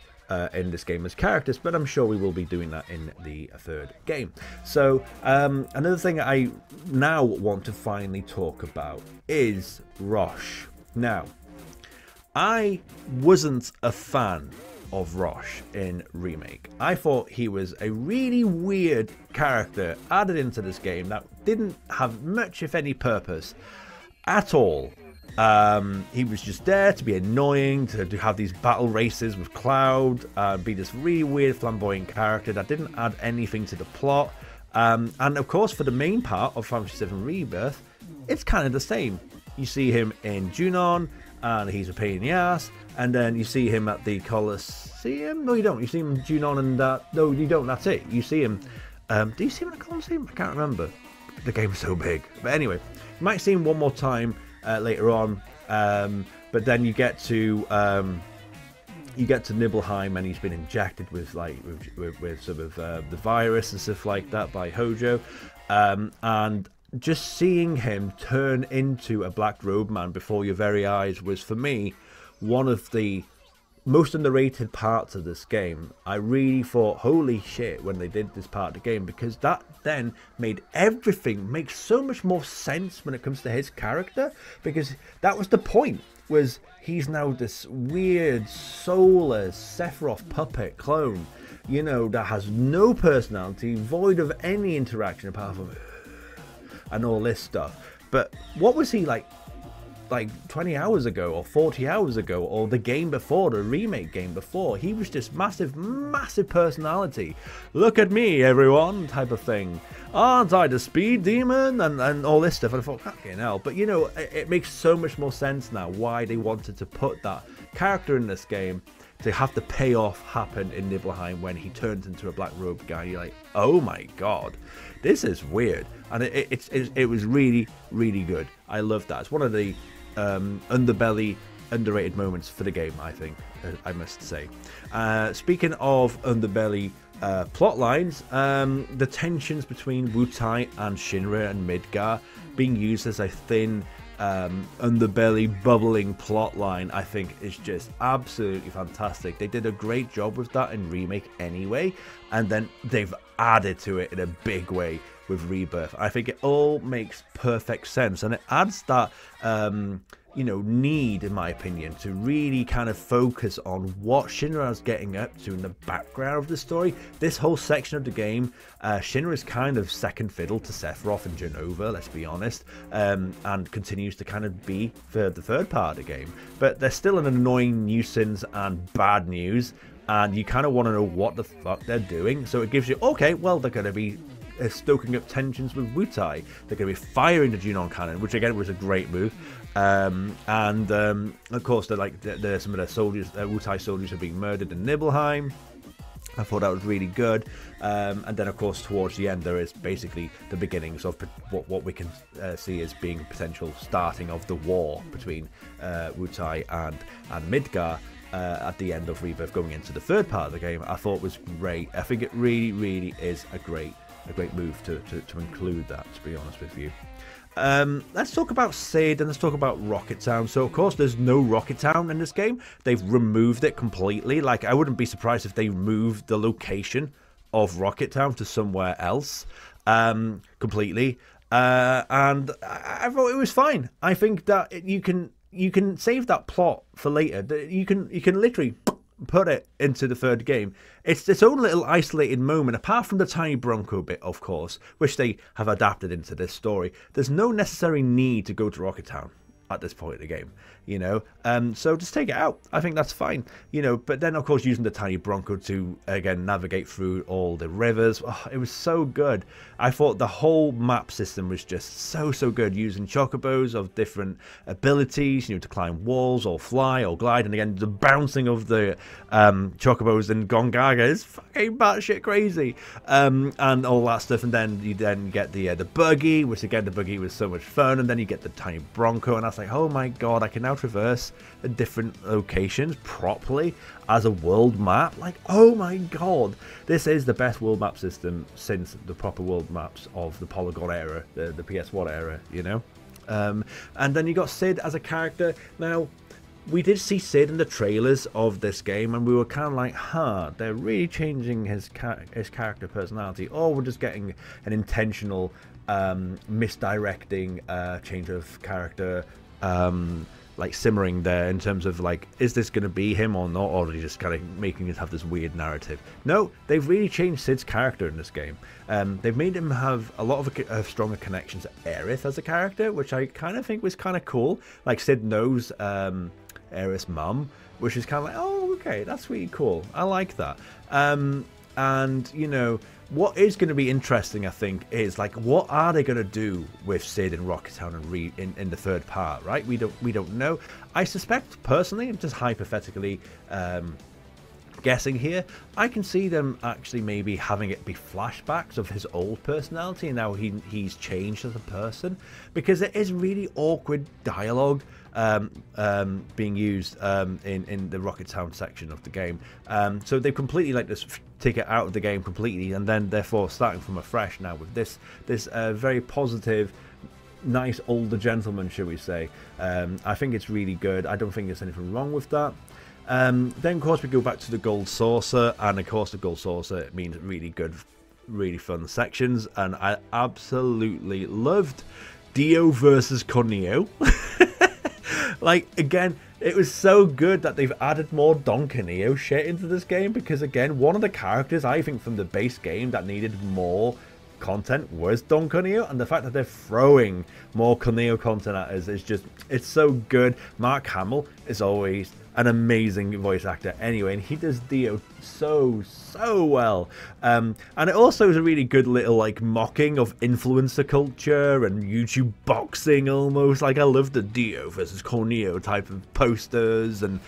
[SPEAKER 1] in this game as characters, but I'm sure we will be doing that in the third game. So another thing I now want to finally talk about is Roche. Now, I wasn't a fan of Roche in Remake. I thought he was a really weird character added into this game that didn't have much, if any, purpose at all. He was just there to be annoying, to have these battle races with Cloud, be this really weird flamboyant character that didn't add anything to the plot. And of course, for the main part of Final Fantasy VII Rebirth, it's kind of the same. You see him in Junon, and he's a pain in the ass, and then you see him at the Colosseum. No, you don't. You see him in Junon, and no, you don't. That's it. You see him. Do you see him at the Colosseum? I can't remember. The game's so big. But anyway, you might see him one more time later on, but then you get to Nibelheim, and he's been injected with with sort of the virus and stuff like that by Hojo, and just seeing him turn into a black robe man before your very eyes was, for me, one of the most underrated parts of this game. I really thought, holy shit, when they did this part of the game, because that then made everything make so much more sense when it comes to his character, because that was the point, was he's now this weird, soulless Sephiroth puppet clone, you know, that has no personality, void of any interaction apart from and all this stuff. But what was he like 20 hours ago, or 40 hours ago, or the game before, the remake game before? He was just massive personality. Look at me, everyone, type of thing. Aren't I the speed demon? And all this stuff. And I thought, fucking hell. But you know, it makes so much more sense now why they wanted to put that character in this game, to have the payoff happen in Nibelheim when he turns into a black robe guy. You're like, oh my god, this is weird. And it was really good. I love that. It's one of the underbelly, underrated moments for the game, I think, I must say. Speaking of underbelly plot lines, the tensions between Wutai and Shinra and Midgar being used as a thin underbelly bubbling plot line, I think is just absolutely fantastic. They did a great job with that in Remake anyway, and then they've added to it in a big way with Rebirth. I think it all makes perfect sense, and it adds that you know, need, in my opinion, to really kind of focus on what Shinra's getting up to in the background of the story. This whole section of the game, Shinra is kind of second fiddle to Sephiroth and Jenova, let's be honest, and continues to kind of be for the third part of the game. But they're still an annoying nuisance and bad news, and you kind of want to know what the fuck they're doing. So it gives you, okay, well, they're going to be stoking up tensions with Wutai. They're going to be firing the Junon cannon, which again was a great move. Of course, they're like some of the soldiers, Wutai soldiers, are being murdered in Nibelheim. I thought that was really good. And then, of course, towards the end, there is basically the beginnings of what we can see as being potential starting of the war between Wutai and Midgar. At the end of Rebirth, going into the third part of the game, I thought was great. I think it really, really is a great move to include that, to be honest with you. Let's talk about Sid and let's talk about Rocket Town. So, of course, there's no Rocket Town in this game. They've removed it completely. Like, I wouldn't be surprised if they moved the location of Rocket Town to somewhere else completely. And I thought it was fine. I think that you can save that plot for later. You can literally put it into the third game. It's its own little isolated moment, apart from the Tiny Bronco bit, of course, which they have adapted into this story. There's no necessary need to go to Rocket Town at this point in the game, you know, so just take it out. I think that's fine, you know. But then, of course, using the Tiny Bronco to again navigate through all the rivers, it was so good. I thought the whole map system was just so good, using chocobos of different abilities, you know, to climb walls or fly or glide. And again, the bouncing of the chocobos and Gongaga is fucking batshit crazy, and all that stuff. And then you get the buggy, which again, the buggy was so much fun. And then you get the Tiny Bronco, and I was like, oh my god, I can now traverse the different locations properly as a world map. Like, oh my god, this is the best world map system since the proper world maps of the Polygon era, the PS1 era, you know. And then you got Sid as a character. Now, we did see Sid in the trailers of this game, and we were kind of like, huh, they're really changing his character personality, or we're just getting an intentional misdirecting change of character, like simmering there in terms of like, is this going to be him or not, or are they just kind of making it have this weird narrative? No, they've really changed Sid's character in this game. They've made him have a lot of stronger connections to Aerith as a character, which I kind of think was kind of cool. Like, Sid knows Aerith's mum, which is kind of like, oh, okay, that's really cool. I like that. And, you know, what is going to be interesting, I think, is like, what are they going to do with Sid in Rocket Town and in the third part, right? We don't know. I suspect, personally, I'm just hypothetically guessing here, I can see them actually maybe having it be flashbacks of his old personality and now he's changed as a person, because it is really awkward dialogue being used in the Rocket Town section of the game. So they've completely like this take it out of the game completely, and then therefore starting from afresh now with this very positive, nice older gentleman, shall we say. I think it's really good. I don't think there's anything wrong with that. Then of course we go back to the Gold Saucer, and of course the Gold Saucer means really good, really fun sections, and I absolutely loved Dio versus Corneo. Like, again, it was so good that they've added more Don Corneo shit into this game, because again, one of the characters I think from the base game that needed more content was Don Corneo, and the fact that they're throwing more Corneo content at us is just, it's so good. Mark Hamill is always an amazing voice actor anyway, and he does Dio so well. And it also is a really good little like mocking of influencer culture and YouTube boxing almost. Like, I love the Dio versus Corneo type of posters and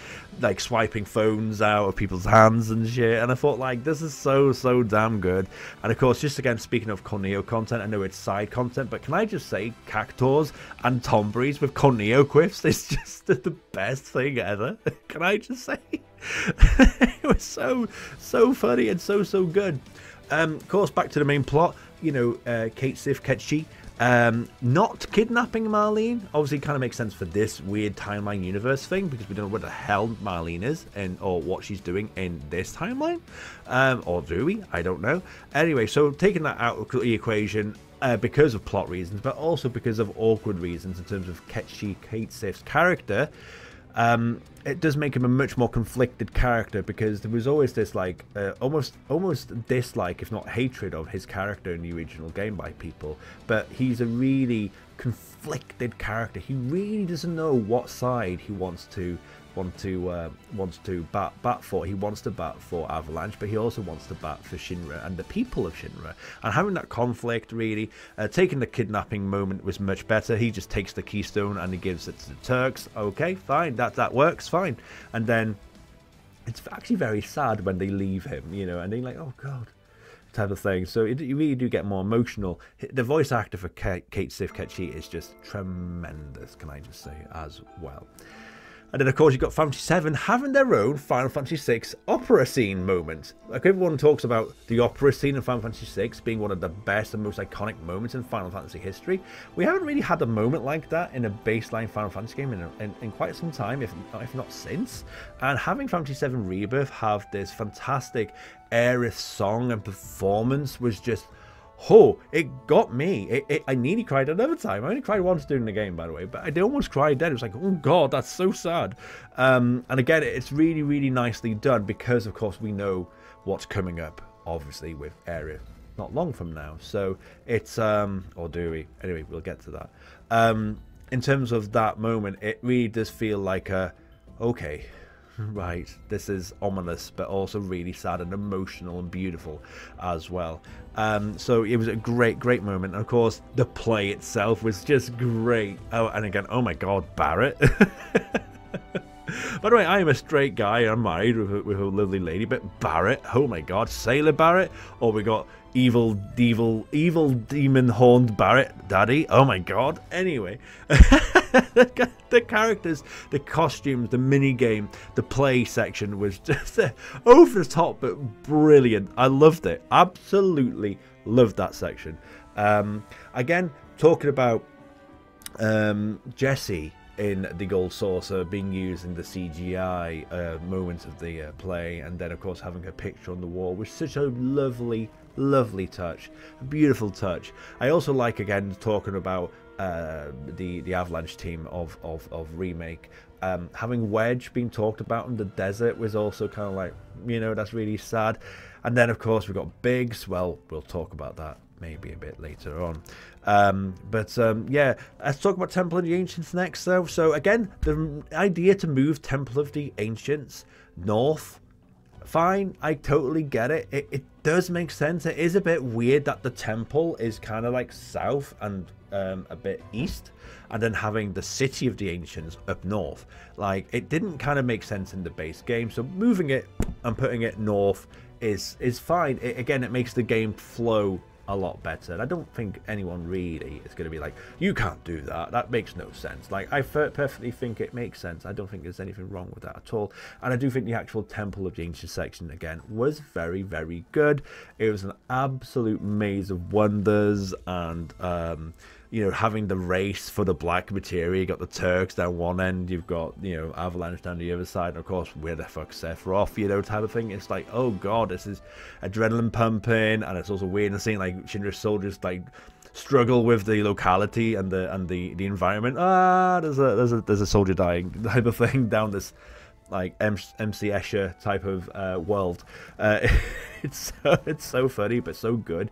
[SPEAKER 1] like swiping phones out of people's hands and shit, and I thought, like, this is so damn good. And of course, just again, speaking of Corneo content, I know it's side content, but can I just say, Cactuars and Tombreys with Corneo quips is just the best thing ever. Can I just say? It was so funny and so good. Of course, back to the main plot, you know, Kate Sith Ketchi not kidnapping Marlene obviously kind of makes sense for this weird timeline universe thing, because we don't know what the hell Marlene is or what she's doing in this timeline, or do we? I don't know. Anyway, so taking that out of the equation, because of plot reasons, but also because of awkward reasons in terms of Kate Sif's character. It does make him a much more conflicted character, because there was always this like almost dislike, if not hatred, of his character in the original game by people. But he's a really conflicted character. He really doesn't know what side he wants to bat for. He wants to bat for Avalanche, but he also wants to bat for Shinra and the people of Shinra. And having that conflict, really, taking the kidnapping moment was much better. He just takes the keystone and he gives it to the Turks. Okay, fine, that works, fine. And then it's actually very sad when they leave him, you know, and they're like, oh god, type of thing. So you really do get more emotional. The voice actor for Kate Sif Ketchi is just tremendous, can I just say, as well. And then, of course, you've got Final Fantasy VII having their own Final Fantasy VI opera scene moment. Like, everyone talks about the opera scene in Final Fantasy VI being one of the best and most iconic moments in Final Fantasy history. We haven't really had a moment like that in a baseline Final Fantasy game in quite some time, if not since. And having Final Fantasy VII Rebirth have this fantastic Aerith song and performance was just... oh, it got me. I nearly cried another time. I only cried once during the game, by the way, but I almost cried then. It was like, oh god, that's so sad. And again, it's really, really nicely done, because, of course, we know what's coming up, obviously, with Aerith not long from now. So it's, or do we? Anyway, we'll get to that. In terms of that moment, it really does feel like okay, right, this is ominous, but also really sad and emotional and beautiful as well. So it was a great moment. And of course, the play itself was just great. Oh, and again, oh my god, Barrett. By the way, I am a straight guy. I'm married with a lovely lady, but Barrett, oh my god, Sailor Barrett, or we got evil demon horned Barrett daddy, oh my god. Anyway, the characters, the costumes, the mini game, the play section was just over the top but brilliant. I loved it, absolutely loved that section. Again, talking about Jessie in the Gold Saucer being used in the CGI moments of the play, and then of course having her picture on the wall was such a lovely touch, a beautiful touch. I also like, again, talking about the Avalanche team of Remake, having Wedge being talked about in the desert was also kind of like, you know, that's really sad. And then of course we've got Biggs. Well, we'll talk about that maybe a bit later on. Yeah, let's talk about Temple of the Ancients next though. So again, the idea to move Temple of the Ancients north, fine, I totally get it. It does make sense. It is a bit weird that the temple is kind of like south and a bit east, and then having the City of the Ancients up north. Like, it didn't kind of make sense in the base game, so moving it and putting it north is fine. Again, it makes the game flow a lot better, and I don't think anyone really is going to be like, you can't do that, that makes no sense. Like, I perfectly think it makes sense. I don't think there's anything wrong with that at all. And I do think the actual Temple of the Ancient section, again, was very good. It was an absolute maze of wonders, and you know, having the race for the black materia. You got the Turks down one end, you've got, you know, Avalanche down the other side, and of course, where the fuck's Sephiroth, you know, type of thing. It's like, oh god, this is adrenaline pumping, and it's also weird and seeing like Shinra soldiers like struggle with the locality and the environment. There's a soldier dying, type of thing, down this like MC Escher type of world. It's so funny but so good.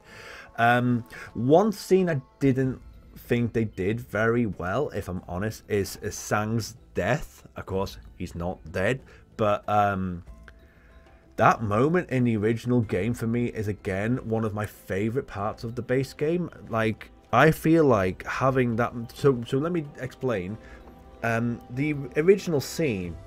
[SPEAKER 1] One scene I didn't think they did very well, if I'm honest, is Sang's death. Of course, he's not dead, but that moment in the original game for me is again one of my favorite parts of the base game. Like, I feel like having that, so let me explain. The original scene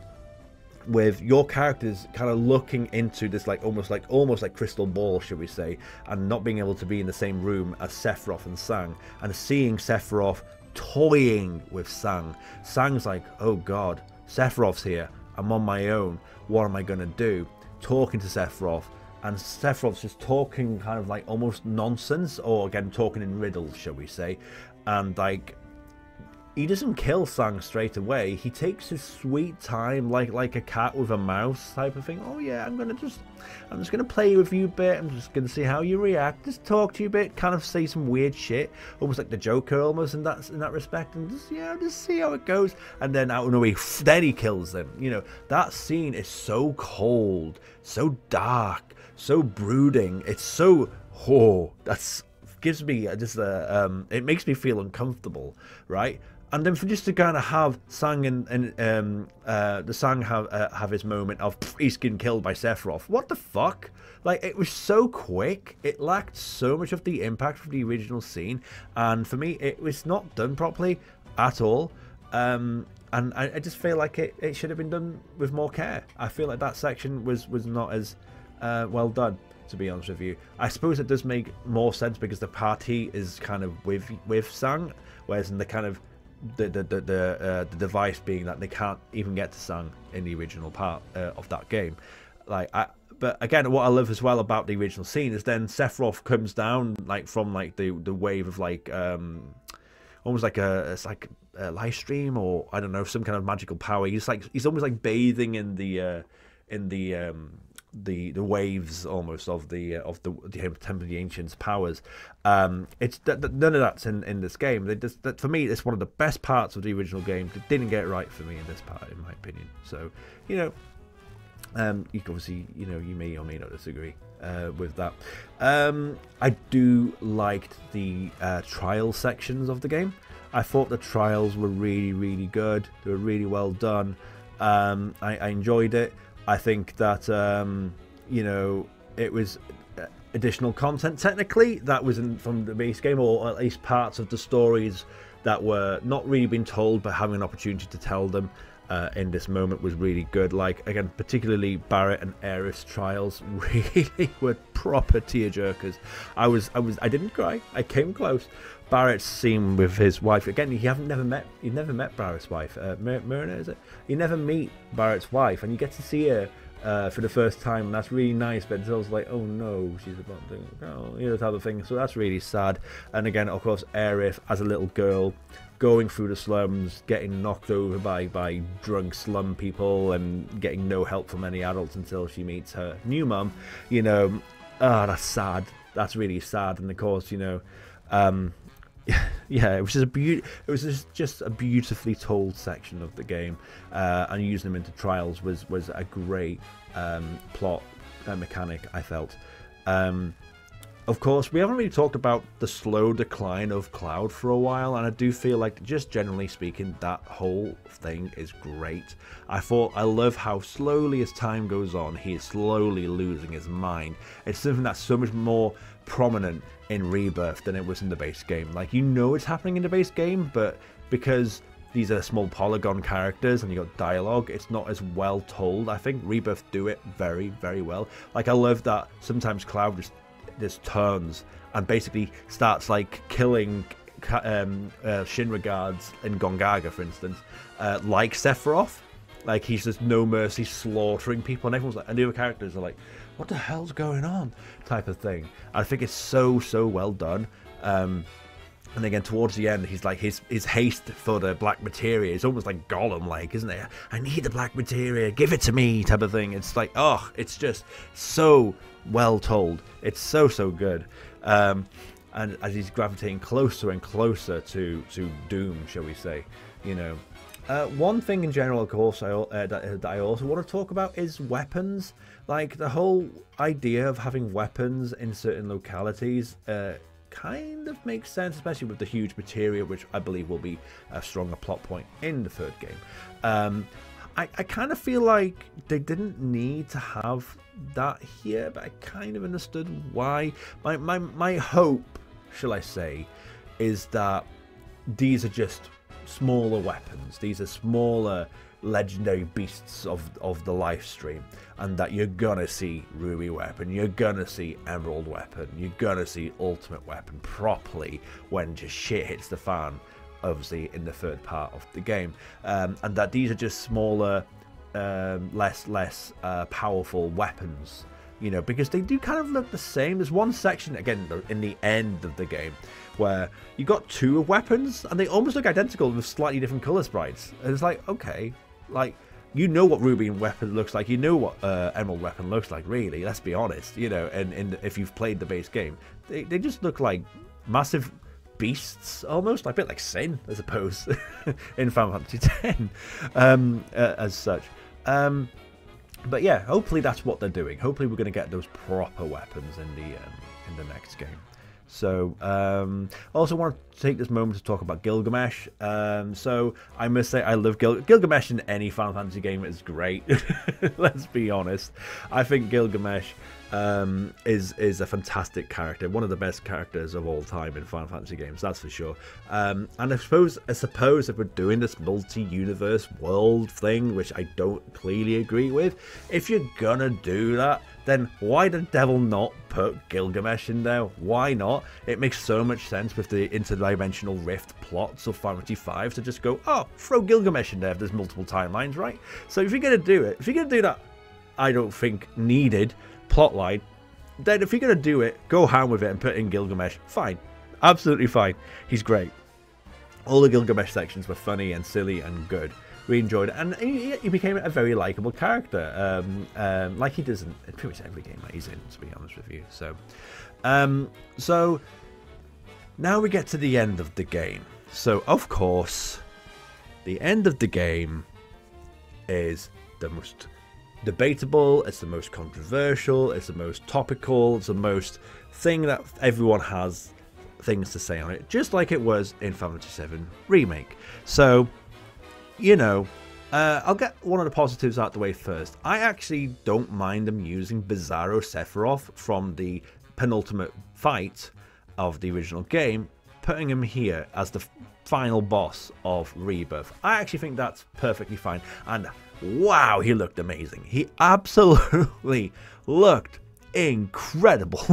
[SPEAKER 1] with your characters kind of looking into this like almost like crystal ball, should we say, and not being able to be in the same room as Sephiroth and Sang, and seeing Sephiroth toying with Sang. Sang's like, oh god, Sephiroth's here, I'm on my own, what am I gonna do? Talking to Sephiroth, and Sephiroth's just talking kind of like almost nonsense, or again talking in riddles, shall we say, and like he doesn't kill Sang straight away. He takes his sweet time, like a cat with a mouse type of thing. Oh yeah, I'm just gonna play with you a bit. I'm just gonna see how you react. Just talk to you a bit. Kind of say some weird shit, almost like the Joker, almost in that respect. And just see how it goes. And then out of nowhere, then he kills them. You know, that scene is so cold, so dark, so brooding. It's so gives me just it makes me feel uncomfortable, right? And then for just to kind of have Sang and the Sang have his moment of he's getting killed by Sephiroth. What the fuck? Like, it was so quick. It lacked so much of the impact of the original scene, and for me, it was not done properly at all. And I just feel like it should have been done with more care. I feel like that section was not as well done, to be honest with you. I suppose it does make more sense because the party is kind of with Sang, whereas in the kind of the device being that they can't even get to Sang in the original part of that game. But again, what I love as well about the original scene is then Sephiroth comes down like from like the wave of like almost like it's like a live stream, or I don't know, some kind of magical power. He's almost like bathing in the waves almost of the Temple of the Ancients powers. It's none of that's in this game. For me, it's one of the best parts of the original game. It didn't get right for me in this part, in my opinion. So, you know, you can obviously, you know, you may or may not disagree with that. I do liked the trial sections of the game. I thought the trials were really, really good. They were really well done. I enjoyed it. I think that, you know, it was additional content, technically, that was from the base game, or at least parts of the stories that were not really being told, but having an opportunity to tell them in this moment was really good. Like, again, particularly Barret and Aerith's trials really were proper tearjerkers. I didn't cry. I came close. Barret's scene with his wife, again, you never met Barret's wife, Myrna, is it? You never meet Barret's wife, and you get to see her for the first time, and that's really nice. But it's also like, oh no, she's about to go, you know, type of thing. So that's really sad. And again, of course, Aerith as a little girl going through the slums, getting knocked over by drunk slum people, and getting no help from any adults until she meets her new mum. You know, that's sad. That's really sad. And of course, you know, yeah, it was just a beautifully told section of the game, and using them into trials was a great plot mechanic, I felt. Of course, we haven't really talked about the slow decline of Cloud for a while, and I do feel like, just generally speaking, that whole thing is great. I love how slowly as time goes on, he is slowly losing his mind. It's something that's so much more prominent in Rebirth than it was in the base game. Like, you know it's happening in the base game, but because these are small polygon characters and you got dialogue, it's not as well told. I think Rebirth do it very, very well. Like, I love that sometimes Cloud just turns and basically starts like killing Shinra guards in Gongaga, for instance, like Sephiroth. Like, he's just no mercy slaughtering people, and everyone's like, and the other characters are like, what the hell's going on, type of thing. I think it's so well done. And again, towards the end, he's like, his haste for the black materia is almost like Gollum, like, isn't it? I need the black materia, give it to me, type of thing. It's like, oh, it's just so well told. It's so good. And as he's gravitating closer and closer to Doom, shall we say, you know. One thing in general, of course, that I also want to talk about is weapons. Like, the whole idea of having weapons in certain localities kind of makes sense, especially with the huge materia, which I believe will be a stronger plot point in the third game. I kind of feel like they didn't need to have that here, but I kind of understood why. My hope, shall I say, is that these are just smaller weapons. These are smaller legendary beasts of the live stream, and that you're gonna see Ruby Weapon, you're gonna see Emerald Weapon, you're gonna see Ultimate Weapon properly when just shit hits the fan, obviously, in the third part of the game, and that these are just smaller, less powerful weapons you know, because they do kind of look the same. There's one section, again, in the end of the game, where you got two weapons, and they almost look identical with slightly different color sprites. And it's like, okay, like, you know what Ruby weapon looks like, you know what Emerald weapon looks like, really, let's be honest, you know, and if you've played the base game, they just look like massive beasts, almost, like a bit like Sin, I suppose, in Final Fantasy X, as such. But yeah, hopefully that's what they're doing. Hopefully we're going to get those proper weapons in the next game. So, I also want to take this moment to talk about Gilgamesh. So, I must say I love Gilgamesh in any Final Fantasy game is great. Let's be honest. I think Gilgamesh is a fantastic character, one of the best characters of all time in Final Fantasy games, that's for sure. And I suppose if we're doing this multi-universe world thing, which I don't clearly agree with, if you're gonna do that, then why the devil not put Gilgamesh in there? Why not? It makes so much sense with the interdimensional rift plots of Final Fantasy V to just go, oh, throw Gilgamesh in there if there's multiple timelines, right? So if you're gonna do it, if you're gonna do that, I don't think needed plotline, then if you're gonna do it, go ham with it and put in Gilgamesh. Fine, absolutely fine. He's great. All the Gilgamesh sections were funny and silly and good. We enjoyed it, and he became a very likable character, like he does in pretty much every game that he's in, to be honest with you. So, so now we get to the end of the game. So, of course, the end of the game is the most debatable, it's the most controversial, it's the most topical, it's the most thing that everyone has things to say on it, just like it was in Final Fantasy VII Remake. So, you know, I'll get one of the positives out the way first. I actually don't mind them using Bizarro Sephiroth from the penultimate fight of the original game, putting him here as the final boss of Rebirth. I actually think that's perfectly fine, and wow, he looked amazing. He absolutely looked incredible.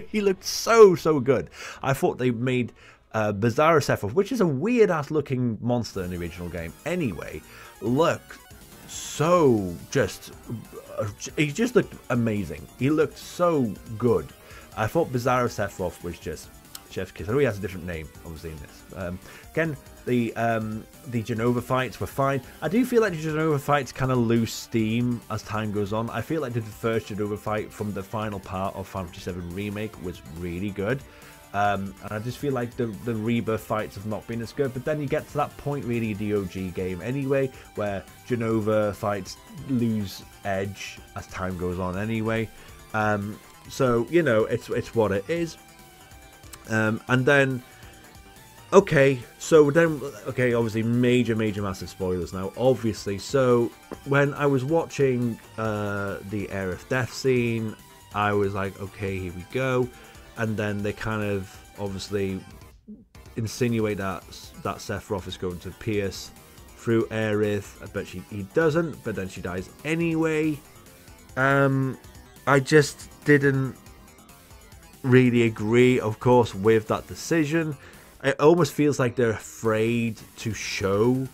[SPEAKER 1] He looked so good. I thought they made Bizarro Sephiroth, which is a weird ass looking monster in the original game anyway, look so he just looked amazing. He looked so good. I thought Bizarro Sephiroth was just chef's kiss. I know he has a different name obviously in this. Again, the Jenova fights were fine. I do feel like the Jenova fights kind of lose steam as time goes on. I feel like the first Jenova fight from the final part of Final Fantasy VII Remake was really good. And I just feel like the Rebirth fights have not been as good. But then you get to that point really in the OG game anyway, where Jenova fights lose edge as time goes on anyway. So, you know, it's what it is. And then, okay, so then, okay, obviously major massive spoilers now, obviously. So when I was watching the Aerith death scene, I was like, okay, here we go. And then they kind of obviously insinuate that Sephiroth is going to pierce through Aerith, but he doesn't, but then she dies anyway. I just didn't really agree, of course, with that decision. It almost feels like they're afraid to show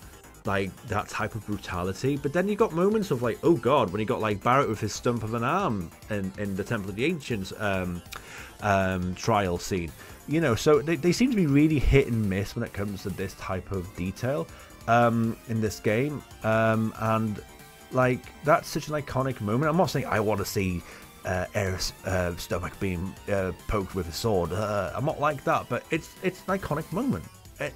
[SPEAKER 1] like that type of brutality, but then you got moments of like, oh god, when he got like Barrett with his stump of an arm in the Temple of the Ancients trial scene, you know. So they seem to be really hit and miss when it comes to this type of detail in this game, and like that's such an iconic moment. I'm not saying I want to see Aerith's stomach being poked with a sword. I'm not like that, but it's an iconic moment.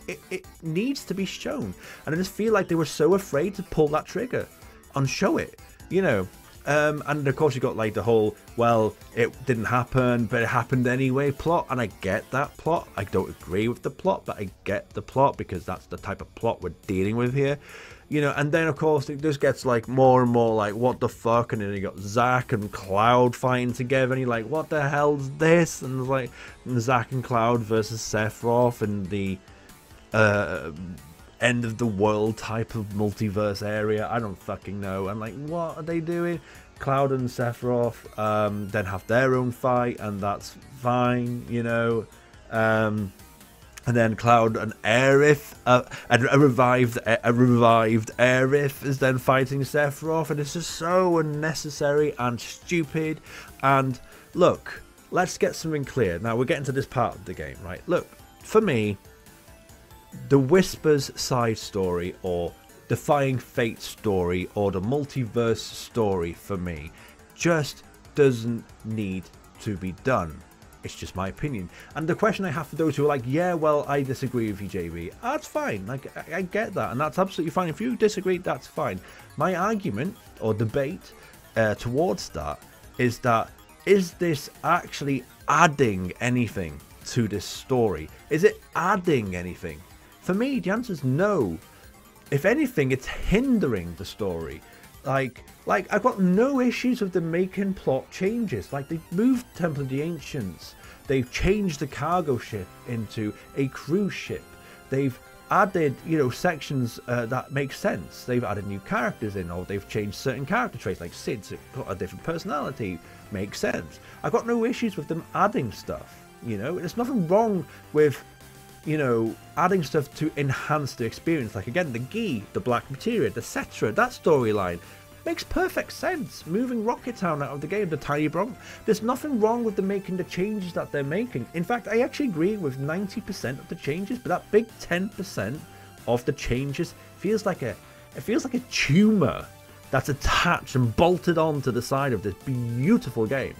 [SPEAKER 1] It needs to be shown, and I just feel like they were so afraid to pull that trigger and show it, you know. And of course you got like the whole, well, it didn't happen but it happened anyway plot, and I get that plot. I don't agree with the plot, but I get the plot because that's the type of plot we're dealing with here, you know. And then of course it just gets like more and more like, what the fuck, and then you got Zack and Cloud fighting together, and you're like, what the hell's this? And it's like Zack and Cloud versus Sephiroth and the end of the world type of multiverse area. I don't fucking know. I'm like, what are they doing? Cloud and Sephiroth then have their own fight, and that's fine, you know. And then Cloud and Aerith, a revived Aerith is then fighting Sephiroth, and it's just so unnecessary and stupid. And look, let's get something clear. Now we're getting to this part of the game, right? Look, for me, the Whispers side story, or Defying Fate story, or the multiverse story, for me, just doesn't need to be done. It's just my opinion. And the question I have for those who are like, yeah, well, I disagree with you, JB, that's fine. Like, I get that, and that's absolutely fine. If you disagree, that's fine. My argument or debate towards that is this actually adding anything to this story? Is it adding anything? For me, the answer is no. If anything, it's hindering the story. Like I've got no issues with them making plot changes. Like, they've moved Temple of the Ancients. They've changed the cargo ship into a cruise ship. They've added, you know, sections that make sense. They've added new characters in, or they've changed certain character traits, like Sid's got a different personality. Makes sense. I've got no issues with them adding stuff. You know, there's nothing wrong with, you know, adding stuff to enhance the experience. Like, again, the Gi, the Black Materia, etc. That storyline makes perfect sense. Moving Rocket Town out of the game, the Tiny Bronx. There's nothing wrong with them making the changes that they're making. In fact, I actually agree with 90% of the changes, but that big 10% of the changes feels like a tumor that's attached and bolted onto the side of this beautiful game.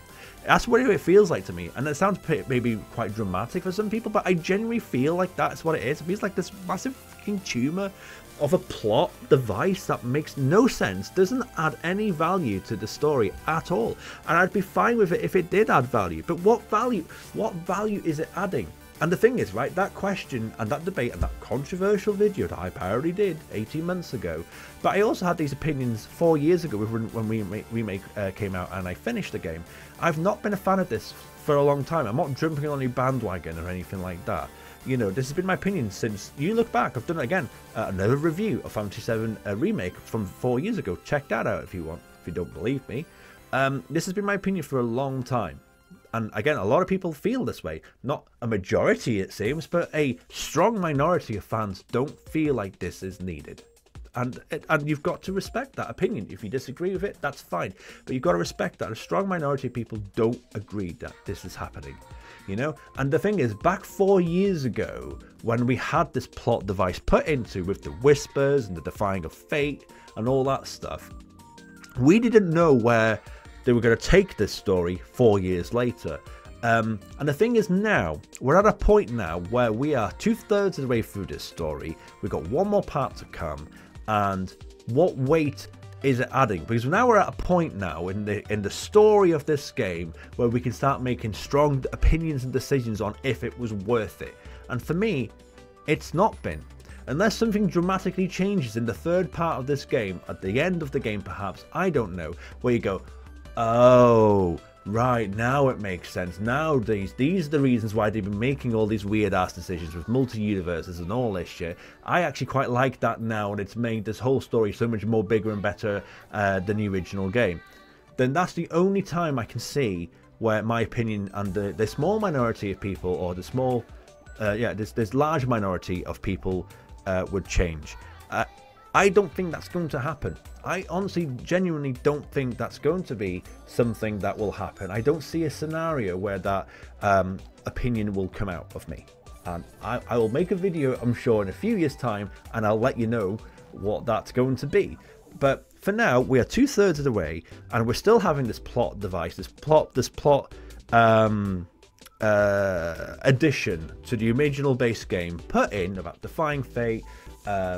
[SPEAKER 1] That's what it feels like to me, and it sounds maybe quite dramatic for some people, but I genuinely feel like that's what it is. It feels like this massive fucking tumor of a plot device that makes no sense, doesn't add any value to the story at all, and I'd be fine with it if it did add value. But what value is it adding? And the thing is, right, that question and that debate and that controversial video that I apparently did 18 months ago, but I also had these opinions 4 years ago when Remake came out and I finished the game. I've not been a fan of this for a long time. I'm not jumping on any bandwagon or anything like that. You know, this has been my opinion since, you look back, I've done it again, another review of Final Fantasy VII Remake from 4 years ago. Check that out if you want, if you don't believe me. This has been my opinion for a long time. And again, a lot of people feel this way. Not a majority, it seems, but a strong minority of fans don't feel like this is needed. And you've got to respect that opinion. If you disagree with it, that's fine. But you've got to respect that a strong minority of people don't agree that this is happening. You know? And the thing is, back 4 years ago, when we had this plot device put into with the Whispers and the Defying of Fate and all that stuff, we didn't know where they were going to take this story 4 years later. And the thing is, now we're at a point now where we are 2/3 of the way through this story. We've got one more part to come, and what weight is it adding? Because now we're at a point now in the story of this game where we can start making strong opinions and decisions on if it was worth it. And for me, it's not been. Unless something dramatically changes in the third part of this game, at the end of the game perhaps, I don't know, where you go, oh, right, now it makes sense. Now these are the reasons why they've been making all these weird ass decisions with multi-universes and all this shit. I actually quite like that now, and it's made this whole story so much more bigger and better than the original game. Then that's the only time I can see where my opinion and the small minority of people, or the small, this large minority of people would change. I don't think that's going to happen. I honestly, genuinely don't think that's going to be something that will happen. I don't see a scenario where that opinion will come out of me. And I will make a video, I'm sure, in a few years' time, and I'll let you know what that's going to be. But for now, we are 2/3 of the way, and we're still having this plot device, this plot addition to the original base game put in about Defying Fate,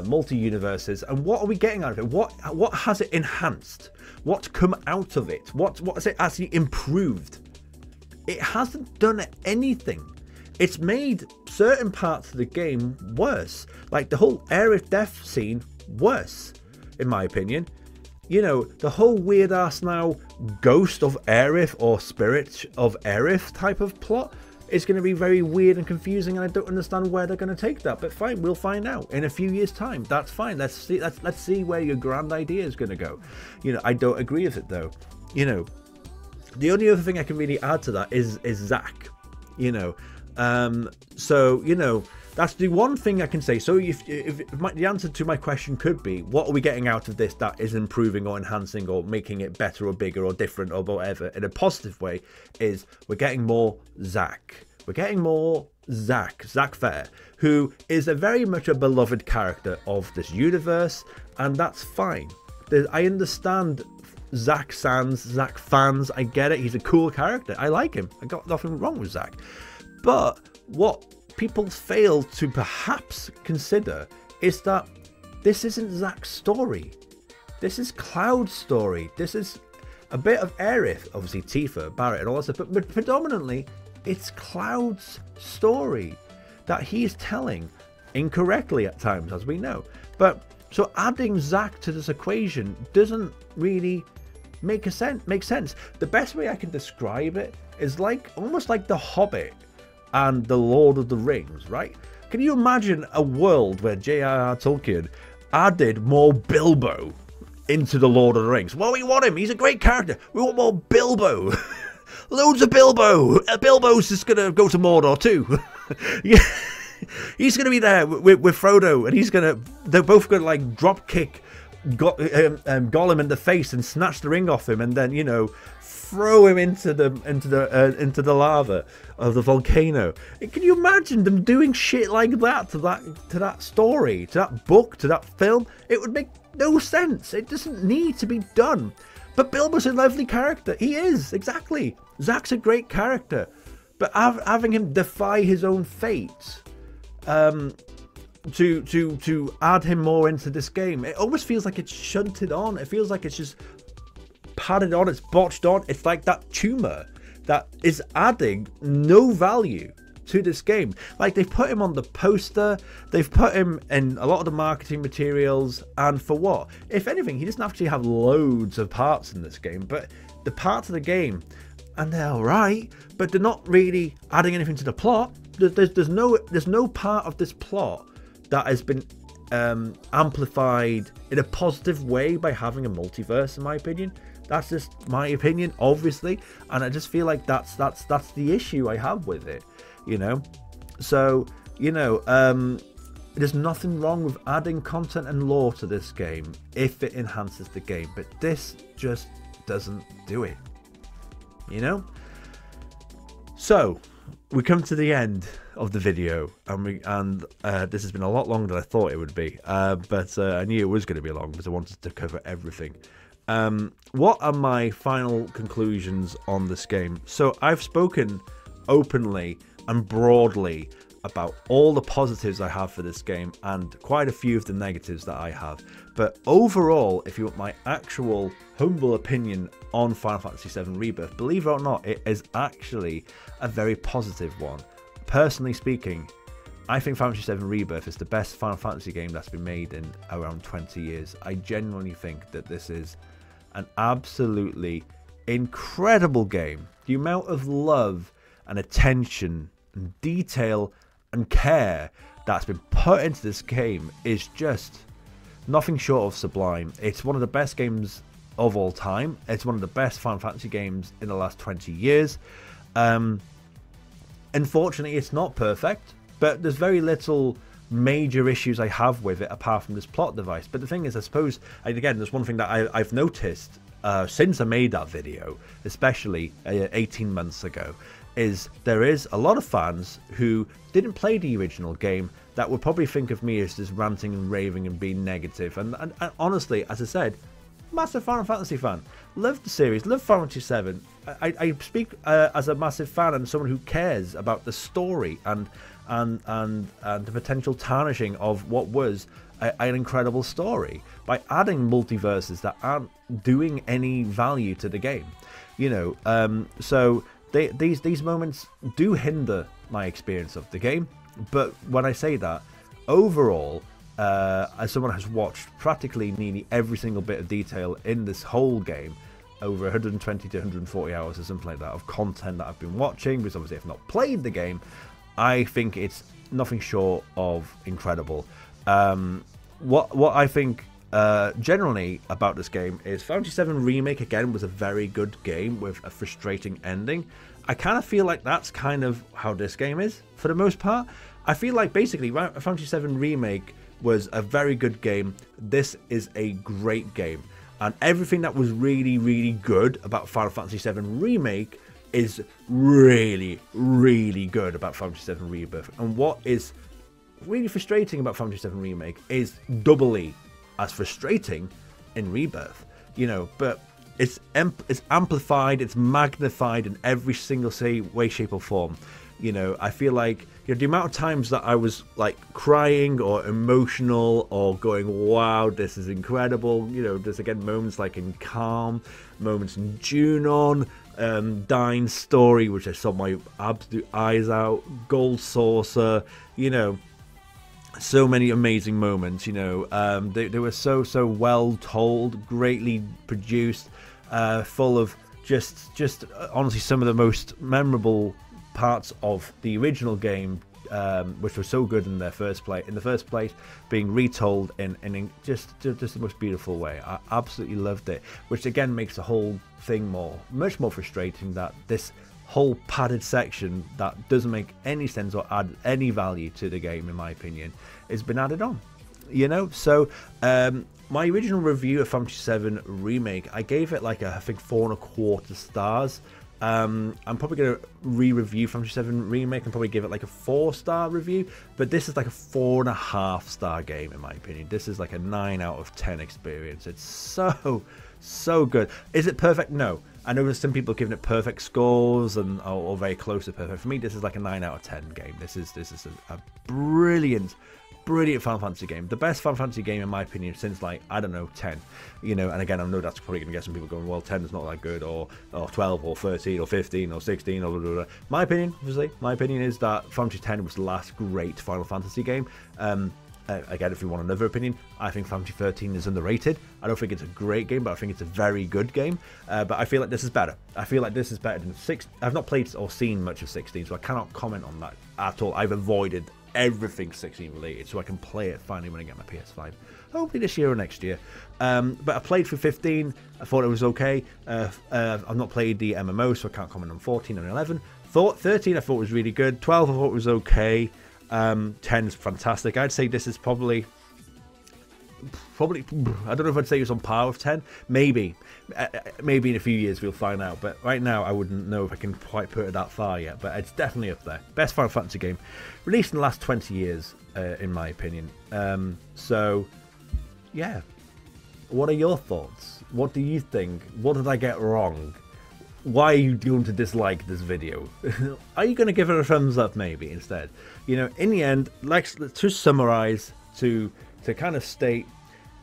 [SPEAKER 1] multi-universes, and what are we getting out of it? What has it enhanced? What's come out of it? What has it actually improved? It hasn't done anything. It's made certain parts of the game worse, like the whole Aerith death scene worse, in my opinion. You know, the whole weird ass now ghost of Aerith or spirit of Aerith type of plot is going to be very weird and confusing, and I don't understand where they're going to take that. But fine, we'll find out in a few years' time. That's fine. Let's see where your grand idea is going to go. You know, I don't agree with it though. You know, the only other thing I can really add to that is Zack. You know, so you know, That's the one thing I can say. So if the answer to my question could be, what are we getting out of this that is improving or enhancing or making it better or bigger or different or whatever in a positive way, is we're getting more Zack. We're getting more Zack Fair, who is a very much a beloved character of this universe, and that's fine. I understand Zack fans, I get it. He's a cool character. I like him. I got nothing wrong with Zack. But what people fail to perhaps consider is that this isn't Zack's story. This is Cloud's story. This is a bit of Aerith, obviously Tifa, Barret, and all that stuff, but predominantly it's Cloud's story that he's telling, incorrectly at times, as we know. But so adding Zack to this equation doesn't really make sense. The best way I can describe it is like almost like The Hobbit and The Lord of the Rings, right? Can you imagine a world where J.R.R. Tolkien added more Bilbo into The Lord of the Rings? Well, we want him. He's a great character. We want more Bilbo. Loads of Bilbo. Bilbo's just going to go to Mordor too. Yeah. He's going to be there with Frodo, and they're both going to like drop kick Gollum in the face and snatch the ring off him, and then, you know, throw him into the lava of the volcano. Can you imagine them doing shit like that to that story, to that book, to that film? It would make no sense. It doesn't need to be done. But Bilbo's a lovely character. He is, exactly. Zack's a great character, but having him defy his own fate, to add him more into this game, it almost feels like it's shunted on. It feels like it's just padded on, it's botched on. It's like that tumor that is adding no value to this game. Like, they've put him on the poster, they've put him in a lot of the marketing materials, and for what? If anything, he doesn't actually have loads of parts in this game, but the parts of the game, and they're alright, but they're not really adding anything to the plot. There's no part of this plot that has been amplified in a positive way by having a multiverse, in my opinion. That's just my opinion, obviously, and I just feel like that's the issue I have with it, you know. So, you know, there's nothing wrong with adding content and lore to this game if it enhances the game, but this just doesn't do it, you know. So we come to the end of the video, and this has been a lot longer than I thought it would be, but I knew it was going to be long because I wanted to cover everything. What are my final conclusions on this game? So I've spoken openly and broadly about all the positives I have for this game and quite a few of the negatives that I have. But overall, if you want my actual humble opinion on Final Fantasy VII Rebirth, believe it or not, it is actually a very positive one. Personally speaking, I think Final Fantasy VII Rebirth is the best Final Fantasy game that's been made in around 20 years. I genuinely think that this is an absolutely incredible game. The amount of love and attention and detail and care that's been put into this game is just nothing short of sublime. It's one of the best games of all time. It's one of the best Final Fantasy games in the last 20 years. Unfortunately, it's not perfect, but there's very little major issues I have with it apart from this plot device. But the thing is, I suppose, and again, there's one thing that I've noticed since I made that video, especially 18 months ago, is there is a lot of fans who didn't play the original game that would probably think of me as just ranting and raving and being negative. And honestly, as I said, massive Final Fantasy fan, love the series, love Final Fantasy VII. I speak as a massive fan and someone who cares about the story and the potential tarnishing of what was an incredible story by adding multiverses that aren't doing any value to the game, you know. So these moments do hinder my experience of the game. But when I say that, overall, as someone who has watched practically nearly every single bit of detail in this whole game, over 120 to 140 hours or something like that of content that I've been watching, because obviously I've not played the game, I think it's nothing short of incredible. What I think generally about this game is Final Fantasy VII Remake, again, was a very good game with a frustrating ending, I kind of feel like that's kind of how this game is for the most part. I feel like basically Final Fantasy VII Remake was a very good game. This is a great game. And everything that was really, really good about Final Fantasy VII Remake is really, really good about Final Fantasy VII Rebirth. And what is really frustrating about Final Fantasy VII Remake is doubly as frustrating in Rebirth. You know, but it's amplified, it's magnified in every single way, shape or form. You know, I feel like, you know, the amount of times that I was like crying or emotional or going, wow, this is incredible. You know, there's again moments like in Calm, moments in Junon, Dine's story, which I saw my absolute eyes out, Gold Saucer, you know, so many amazing moments. You know, they were so well told, greatly produced, full of just honestly some of the most memorable parts of the original game, which were so good in the first place, being retold in just the most beautiful way. I absolutely loved it, which again makes the whole thing much more frustrating, that this whole padded section that doesn't make any sense or add any value to the game, in my opinion, has been added on. You know, so my original review of Final Fantasy VII Remake, I gave it like I think 4.25 stars. I'm probably going to re-review Final Fantasy VII Remake and probably give it like a 4-star review, but this is like a 4.5-star game in my opinion. This is like a 9 out of 10 experience. It's so good. Is it perfect? No. I know there's some people giving it perfect scores and or very close to perfect. For me, this is like a 9 out of 10 game. This is a brilliant Final Fantasy game. The best Final Fantasy game in my opinion since, like, I don't know, 10. You know, and again, I know that's probably going to get some people going, well, 10 is not that good, or 12 or 13 or 15 or 16 or blah, blah, blah. My opinion, obviously, is that Final Fantasy X was the last great Final Fantasy game. Again, if you want another opinion, I think Final Fantasy 13 is underrated. I don't think it's a great game, but I think it's a very good game. But I feel like this is better. I feel like this is better than 6. I've not played or seen much of 16, so I cannot comment on that at all. I've avoided everything 16 related, so I can play it finally when I get my PS5. Hopefully this year or next year. But I played for 15. I thought it was okay. I've not played the MMO, so I can't comment on 14 and 11. 13 I thought was really good. 12 I thought was okay. 10 is fantastic. I'd say this is probably I don't know if I'd say it's on par with 10. Maybe in a few years we'll find out, but right now I wouldn't know if I can quite put it that far yet. But it's definitely up there. Best Final Fantasy game released in the last 20 years, in my opinion. So yeah, what are your thoughts? What do you think? What did I get wrong? Why are you going to dislike this video? Are you going to give it a thumbs up maybe instead? You know, in the end, let's just summarize, to kind of state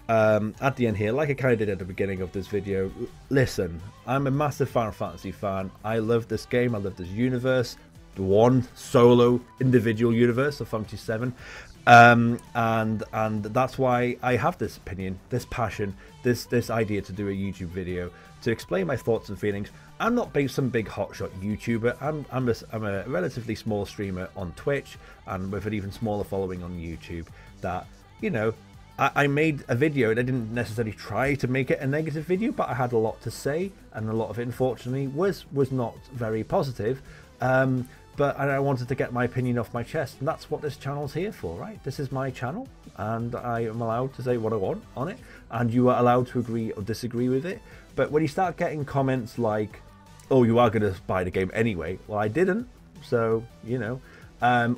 [SPEAKER 1] at the end here, like I kind of did at the beginning of this video. Listen, I'm a massive Final Fantasy fan. I love this game. I love this universe, the one solo individual universe of Final Fantasy VII. And that's why I have this opinion, this passion, this idea to do a YouTube video to explain my thoughts and feelings. I'm not some big hotshot YouTuber. I'm a relatively small streamer on Twitch, and with an even smaller following on YouTube. That, you know, I made a video and I didn't necessarily try to make it a negative video, but I had a lot to say, and a lot of it, unfortunately, was not very positive. But I wanted to get my opinion off my chest, and that's what this channel's here for, right? This is my channel, and I am allowed to say what I want on it, and you are allowed to agree or disagree with it. But when you start getting comments like, oh, you are going to buy the game anyway, well, I didn't, so, you know,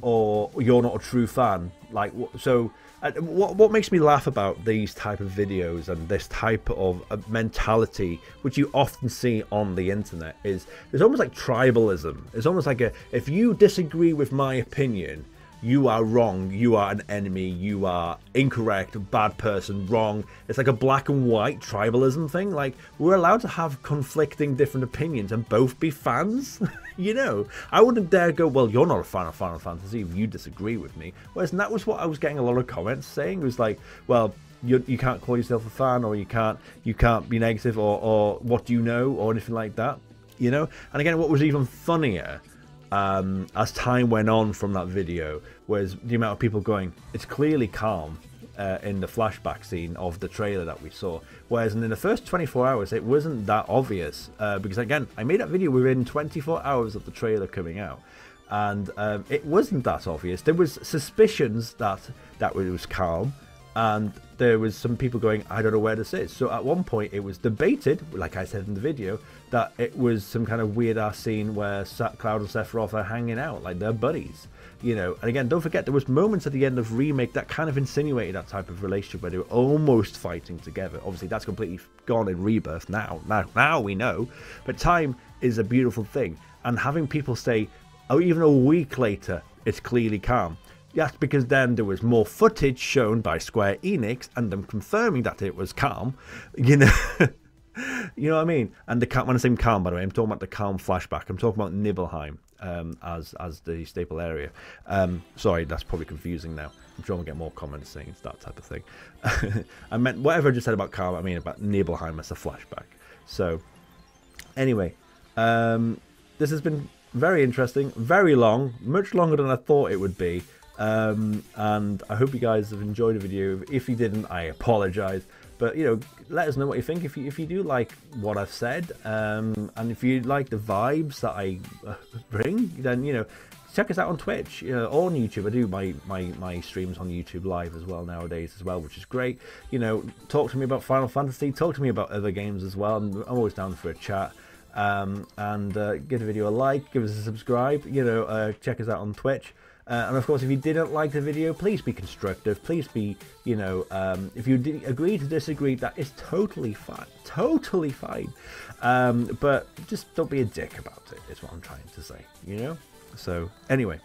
[SPEAKER 1] or you're not a true fan, like, so what makes me laugh about these type of videos and this type of mentality, which you often see on the internet, is there's almost like tribalism. It's almost like if you disagree with my opinion, you are wrong, you are an enemy, you are incorrect, a bad person, wrong. It's like a black and white tribalism thing. Like, we're allowed to have conflicting different opinions and both be fans. You know, I wouldn't dare go, well, you're not a fan of Final Fantasy if you disagree with me. Whereas that was what I was getting a lot of comments saying. It was like, well, you can't call yourself a fan, or you can't be negative, or what do you know, or anything like that, you know. And again, what was even funnier, as time went on from that video, was the amount of people going, it's clearly Calm, in the flashback scene of the trailer that we saw. Whereas in the first 24 hours, it wasn't that obvious. Because again, I made that video within 24 hours of the trailer coming out. And it wasn't that obvious. There was suspicions that it was Calm. And there was some people going, I don't know where this is. So at one point it was debated, like I said in the video, that it was some kind of weird ass scene where Cloud and Sephiroth are hanging out, like they're buddies. You know, and again, don't forget there was moments at the end of Remake that kind of insinuated that type of relationship where they were almost fighting together. Obviously that's completely gone in Rebirth now we know. But time is a beautiful thing. And having people say, oh, even a week later, it's clearly Calm. That's because then there was more footage shown by Square Enix and them confirming that it was Calm, you know. You know what I mean? And when I say Calm, by the way, I'm talking about the Calm flashback. I'm talking about Nibelheim as the staple area. Sorry, that's probably confusing now. I'm sure I'll get more comments saying it's that type of thing. I meant whatever I just said about Calm, I mean about Nibelheim as a flashback. So, anyway, this has been very interesting, very long, much longer than I thought it would be. And I hope you guys have enjoyed the video. If you didn't, I apologize. But, you know, let us know what you think. If you do like what I've said, and if you like the vibes that I bring, then, you know, check us out on Twitch, or on YouTube. I do my streams on YouTube live as well nowadays as well, which is great. You know, talk to me about Final Fantasy, talk to me about other games as well. I'm always down for a chat. And give the video a like, give us a subscribe, you know, check us out on Twitch. And of course, if you didn't like the video, please be constructive. Please be, you know, if you agree to disagree, that is totally fine. Totally fine. But just don't be a dick about it, is what I'm trying to say, you know? So, anyway,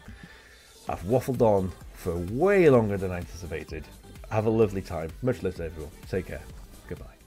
[SPEAKER 1] I've waffled on for way longer than I anticipated. Have a lovely time. Much love to everyone. Take care. Goodbye.